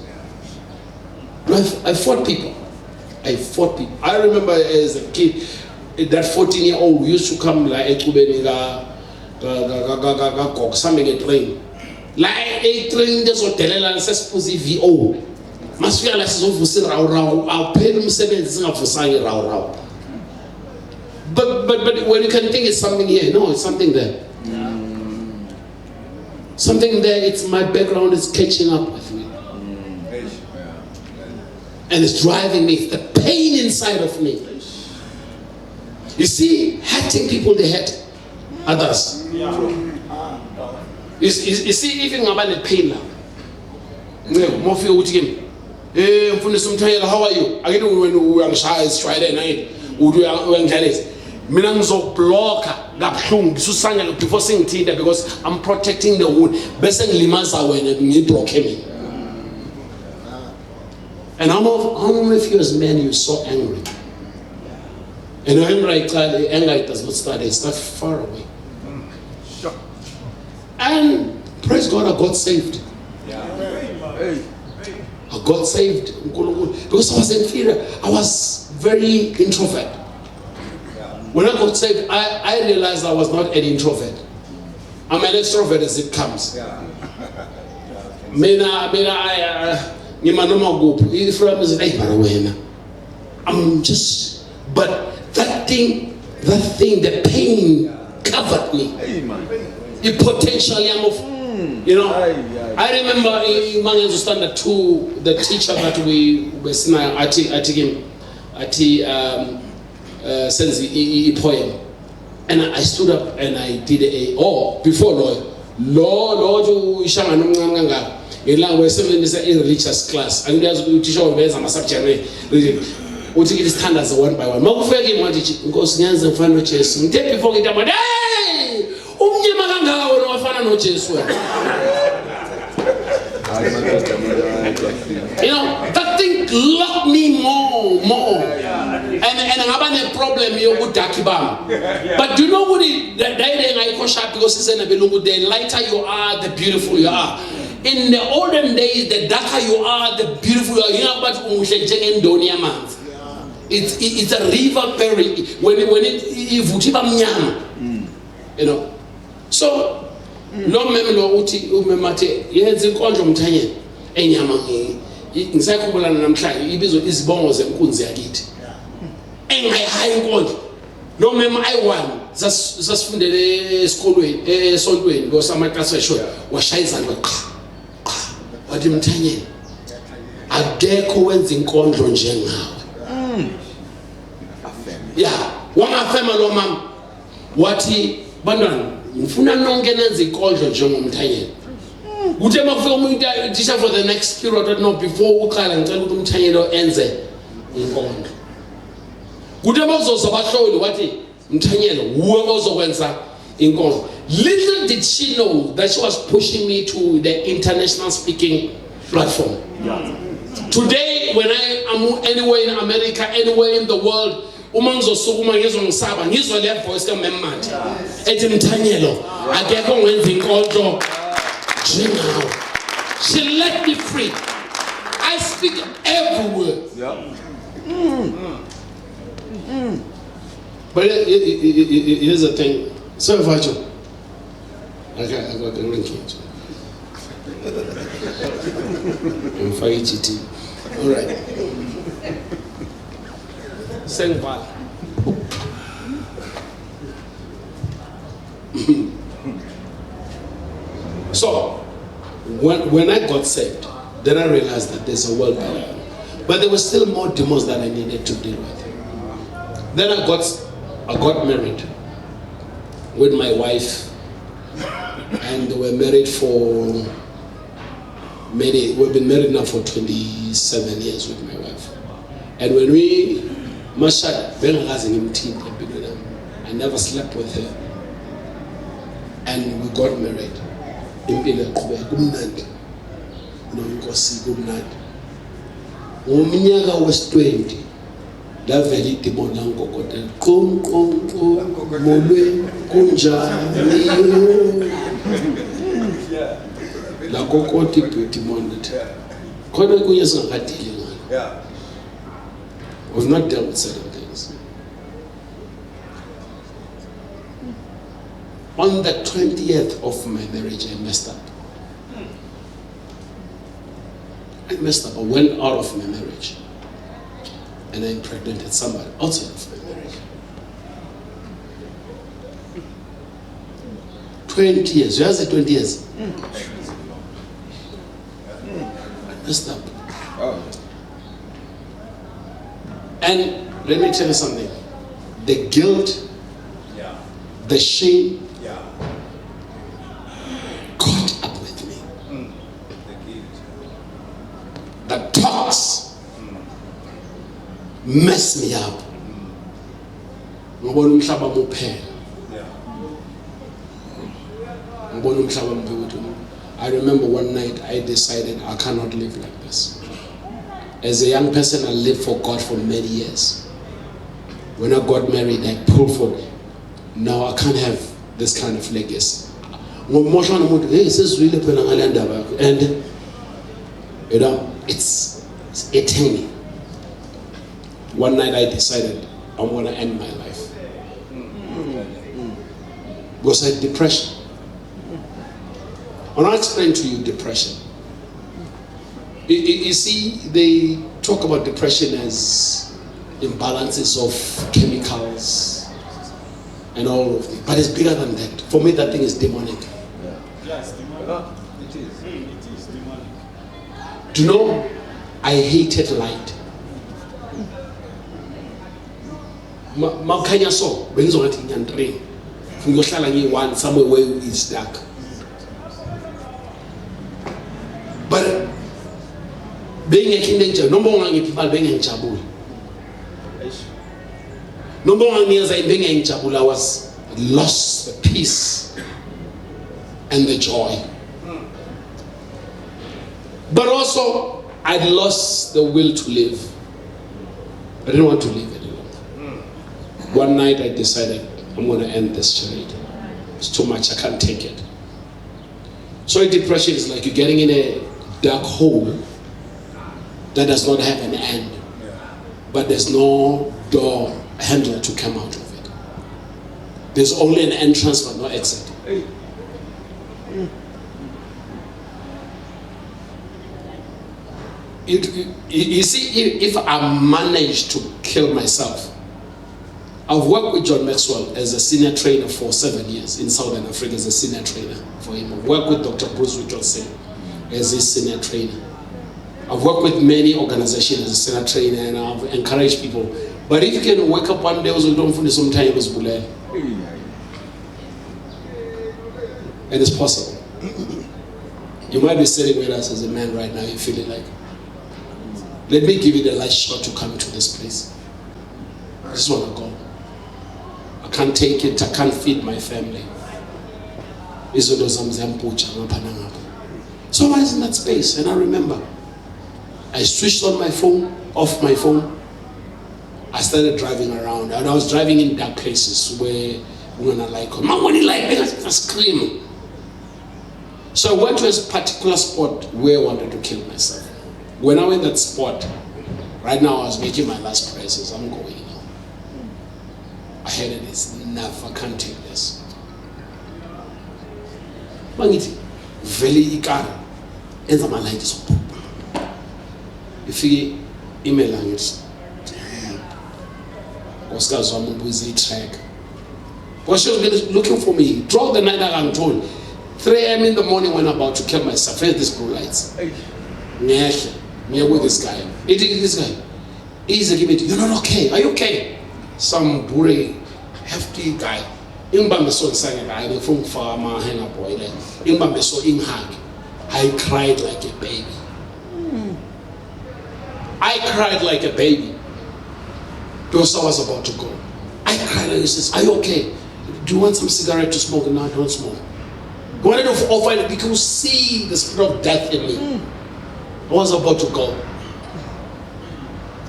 Speaker 3: I fought people. I remember as a kid, that 14-year-old used to come like something a train. Like a train just hotel and says VO. Must feel like so I'll pay them 7 for saying rau. But when you can think it's something here, no, it's something there. Something there, it's my background is catching up with me. And it's driving me, the pain inside of me. You see, hurting people, they hurt others. You see, even about the pain now. How are you? I get when we are shy, it's Friday night. Block before saying Tinder because I'm protecting the wound. Best limansa when me broke him. And how many of you as men you're so angry? And anger does not start, it starts far away. And praise God, I got saved. I got saved because I was inferior. I was very introvert. When I got saved, I realized I was not an introvert. I'm an extrovert as it comes. I'm just, but that thing, the pain covered me. The potential, I remember in Mangan Standard 2, the teacher that we were seeing at Senzi poem, and I stood up and I did before Lord in religious class, and there's a teacher of a subject. We take it standards one by one. Because Nyanza Fano Chess, and take before it about that thing locked me more. And I have a problem you would takibam. But do you know what the lighter you are, the beautiful you are. In the olden days, the darker you are, the beautiful you are. You know about it's a river berry when it so no memelo uti umemate yenza inkonzo mthanye enyama ngisakhumbula namhlanje ibizwe izibongo zenkunzi yakithi engayihayi inkonzo no mema ayi1 sasifundele esikolweni esontweni ngosamakasi esho washayizana wathi mthanye akekho wenza inkonzo njengawe wangafema lo mama wathi bantwana ngifuna nonke nenze inkonzo njengomthanyeli uthe makufika umuntu teacher for the next period no before uqala ngicela ukuthi umthanyelo enze inkonzo uthe makuzoza bahloli wathi mthanyelo uwe ozokwenza inkonzo. Little did she know that she was pushing me to the international speaking platform. Today when I am anywhere in America, anywhere in the world, umanzo sukuma ngizongisaba ngizwe le voice kamemmathi ethi mthanyelo akekho ngenza inkonzo njengawe. She let me free. I speak everywhere. But here's the thing. So virtual. I got the ring key. I'm fine GT. All right. Sing back. So, when I got saved, then I realized that there's a world beyond. But there were still more demons that I needed to deal with. Then I got married with my wife, and we were married for we've been married now for 27 years with my wife. And when we I never slept with her. And we got married. Uminyaka was 20. La veli demon lango kote. Kum molwe kunjani. La kokoti demon. Kono kuya sangati ngani. Yeah. We've not dealt with certain things. On the 20th of my marriage, I messed up. I went out of my marriage. And I impregnated somebody outside of my marriage. 20 years. You say 20 years? I messed up. And let me tell you something. The guilt, the shame, caught up with me. The talks messed me up. I remember one night I decided I cannot live like this. As a young person, I lived for God for many years. When I got married, I pulled for it. Now I can't have this kind of legacy. And it's eternal. One night I decided I'm going to end my life. Because I had depression. And I'll explain to you depression. You see, they talk about depression as imbalances of chemicals and all of it. But it's bigger than that. For me, that thing is demonic.
Speaker 4: Yes, demonic. It is. It is demonic.
Speaker 3: Do you know, I hated light. Makhanya so, bengizongathi ngiyandrink. Ngiyohlala ngiyi-one somewhere where it's dark. But being a teenager, no more people being in Chabul. No more years I being in Chabul, I was lost the peace and the joy. But also, I'd lost the will to live. I didn't want to live any longer. One night I decided I'm going to end this charade. It's too much, I can't take it. So depression is like you're getting in a dark hole that does not have an end, but there's no door handle to come out of it. There's only an entrance but no exit. You see, if I manage to kill myself, I've worked with John Maxwell as a senior trainer for 7 years in Southern Africa as a senior trainer for him. I've worked with Dr. Bruce Richardson as his senior trainer. I've worked with many organizations as a senior trainer and I've encouraged people. But if you can wake up one day, also don't find some time as bullet. And it's possible. You might be sitting with us as a man right now, you feel it like, let me give you the last shot to come to this place. I just want to go. I can't take it, I can't feed my family. So I was in that space and I remember I switched on my phone, off my phone. I started driving around and I was driving in dark places where when I like, I scream. So I went to a particular spot where I wanted to kill myself. When I went that spot, right now I was making my last prayers. I'm going now. I had it, it's enough, I can't take this. Mangithi, vele ikara, enza malayithi sophupha. Ifike email angithi, nkosikazi wami ubuze i-track. Because she was been looking for me. Throughout the night, I'm told. 3 a.m. in the morning when I'm about to kill myself. Here's this blue lights. Me with this guy. This guy. He's giving it. You're not okay. Are you okay? Some boring, hefty guy. Imbambeso sang I from farmer hang up boy. Imbambeso in hug. I cried like a baby. I cried like a baby. Because I was about to go. I cried and he says, are you okay? Do you want some cigarette to smoke? No, I don't smoke. I wanted to offer it because see the spirit of death in me. I was about to go.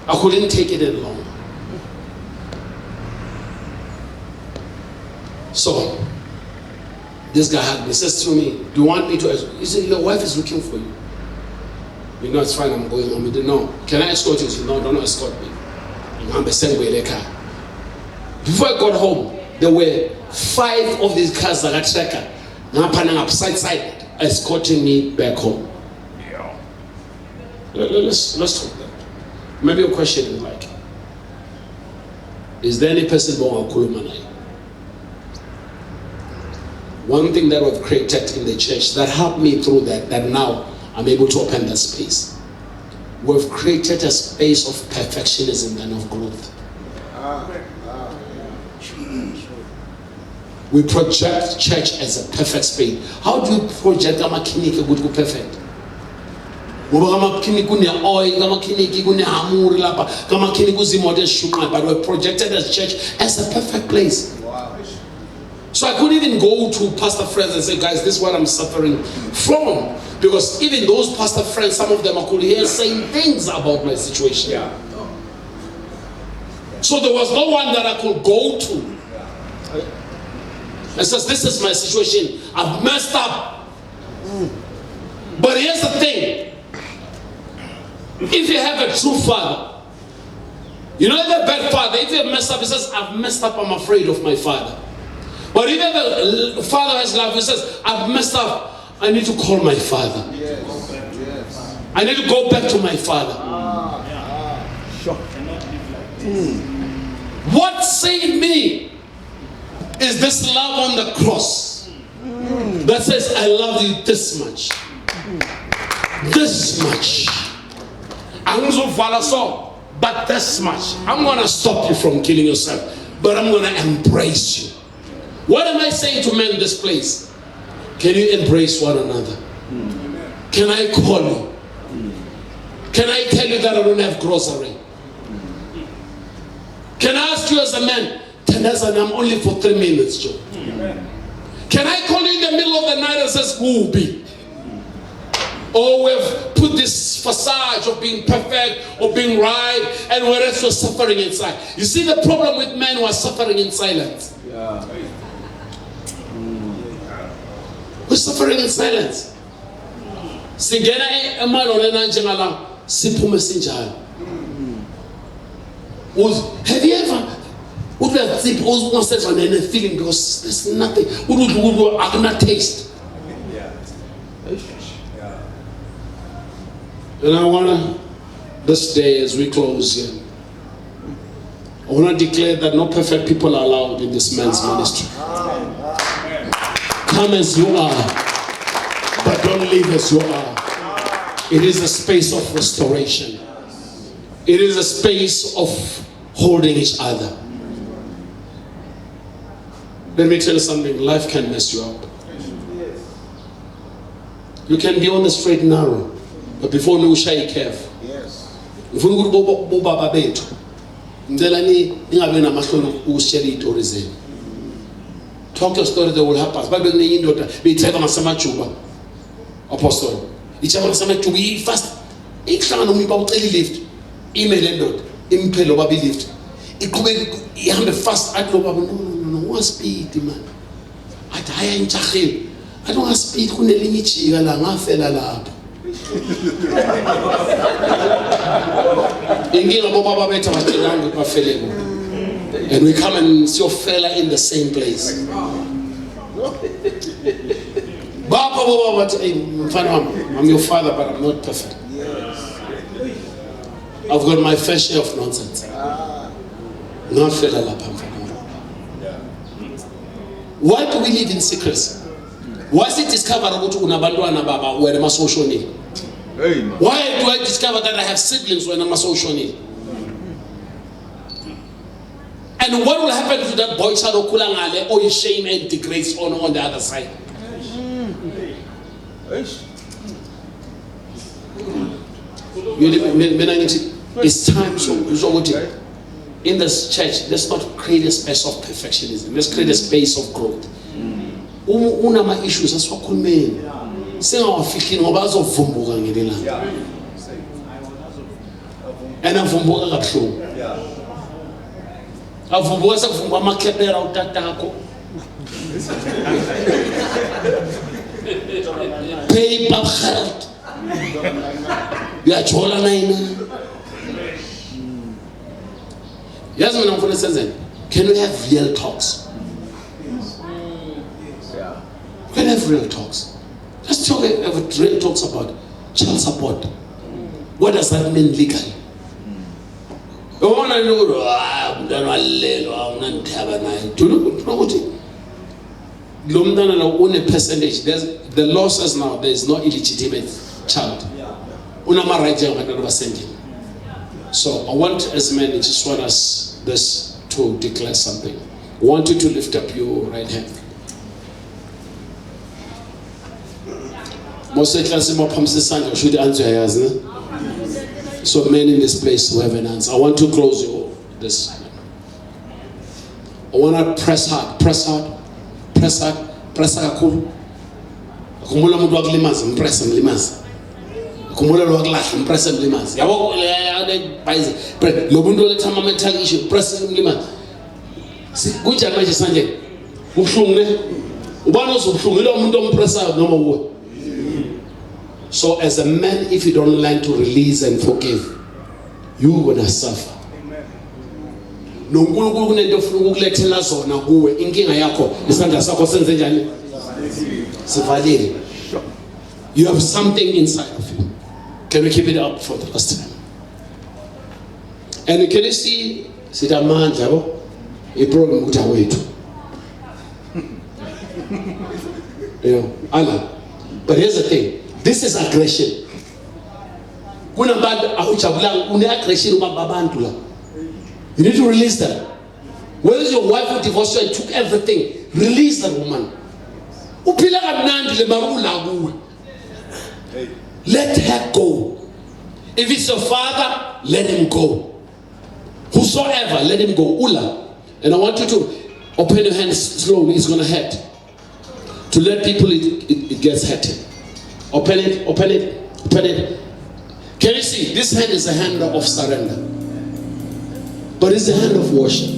Speaker 3: I couldn't take it any longer. So, this guy had me, says to me, do you want me to? He said, your wife is looking for you. You know, it's fine, I'm going home. He said, no. Can I escort you? He said, no, don't escort me. I'm the same way in the car. Before I got home, there were 5 of these cars that got tracker. Now panning upside side, escorting me back home. Yeah. Let's talk that. Maybe a question is like, is there any person born on Khuluma Ndoda? One thing that we've created in the church that helped me through that now I'm able to open that space. We've created a space of perfectionism and of growth. We project church as a perfect space. How do you project amakiniki good perfect? But we're projected as church as a perfect place. So I couldn't even go to pastor friends and say, guys, this is what I'm suffering from. Because even those pastor friends, some of them I could hear saying things about my situation. Yeah. So there was no one that I could go to. And says, this is my situation. I've messed up. But here's the thing. If you have a true father, you know, if a bad father, if you have messed up, he says, I've messed up, I'm afraid of my father. But if a father has love, he says, I've messed up, I need to call my father. Yes. I need to go back to my father. What saved me is this love on the cross that says, I love you this much. This much. I'm going to follow so, but this much. I'm going to stop you from killing yourself, but I'm going to embrace you. What am I saying to men in this place? Can you embrace one another? Can I call you? Can I tell you that I don't have grocery? Can I ask you as a man, I'm only for 3 minutes, Joe? Can I call you in the middle of the night and say, who will be? Or we've put this facade of being perfect or being right, and whereas we're suffering inside. You see the problem with men who are suffering in silence. Yeah. We're suffering in silence. Singena emalolena njengala siphume sinjalo. Have you ever would have sip yourself and any feeling because there's nothing would not taste. And I wanna this day as we close here, I wanna declare that no perfect people are allowed in this man's ministry. Come as you are, but don't live as you are. It is a space of restoration. It is a space of holding each other. Let me tell you something, life can mess you up. You can be on the straight and narrow, but before you shy careful. If you go to Baba Beto, talk your story that will help us. Bible in daughter, be tell us some chuba. Apostle. Each other some to be fast. Each time we about lift. Email and dot. Impel over lift. It could be a fast at no, one speed, man. At high in Chahil. I don't have speed, couldn't limit you, and I fell alap. And we come and see your fella in the same place. I'm your father, but I'm not perfect. I've got my fair share of nonsense. Not fella. Why do we live in secrecy? Why is it discovered ukuthi unabantwana baba wena masashonile? Why do I discover that I have siblings when I'm masashonile? And what will happen to that boy child okhula ngale or his shame and disgrace on the other side? It's time so in this church, let's not create a space of perfectionism. Let's create a space of growth. Unama issues asiwakhulumeni. Singawafihlile ngoba azovumbuka ngelanga. And avumbuka kabuhlungu. Avumbuka sekuvumbuka amakhepera utatakho. Paper heart. Uyajola naina. Yes, when I'm going to say, can we have real talks? We can have real talks. Let's talk about real talks about child support. What does that mean legally? Do you know what percentage? The law says now there is no illegitimate child. So I want as many, just want us this to declare something. I want you to lift up your right hand. Should answer here, so many in this place who have an answer. I want to close this. I want to press hard, press hard, press hard, press hard. Kumula mtu wakulimaza, mpresa mlimaza. Kumula wakulahla, mpresa mlimaza. Yabo baize. Lobundo le tama mental issue, presa mlimaza. Kuja manje sanje. Ubuhlungu ne. Ubani uzobuhlungu lo muntu ompresa noma uwe. So as a man, if you don't learn to release and forgive, you're gonna suffer. NoNkulunkulu kunento ofuna ukulethela zona kuwe, inkinga yakho isandla sakho senze njani? Sivalile. You have something inside of you. Can we keep it up for the last time? And can you see sitamandla yabo? Iproblem ukuthi awethu. You know, Allah. But here's the thing. This is aggression. Kunabantu awujabulanga une-aggression umababantu la. You need to release that. Where is your wife who divorced you and took everything? Release that woman. Uphila kamnandi le marula kuwe. Let her go. If it's your father, let him go. Whosoever, let him go. Ula. And I want you to open your hands slowly. It's going to hurt. To let people, it gets hurting. Open it, open it, open it. Can you see? This hand is a hand of surrender. But it's a hand of worship.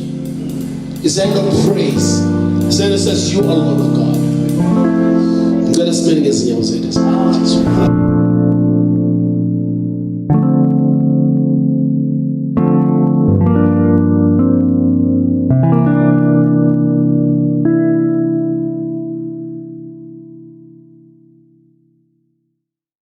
Speaker 3: It's a hand of praise. It's a hand that says, you are Lord of God. God is many as you say this.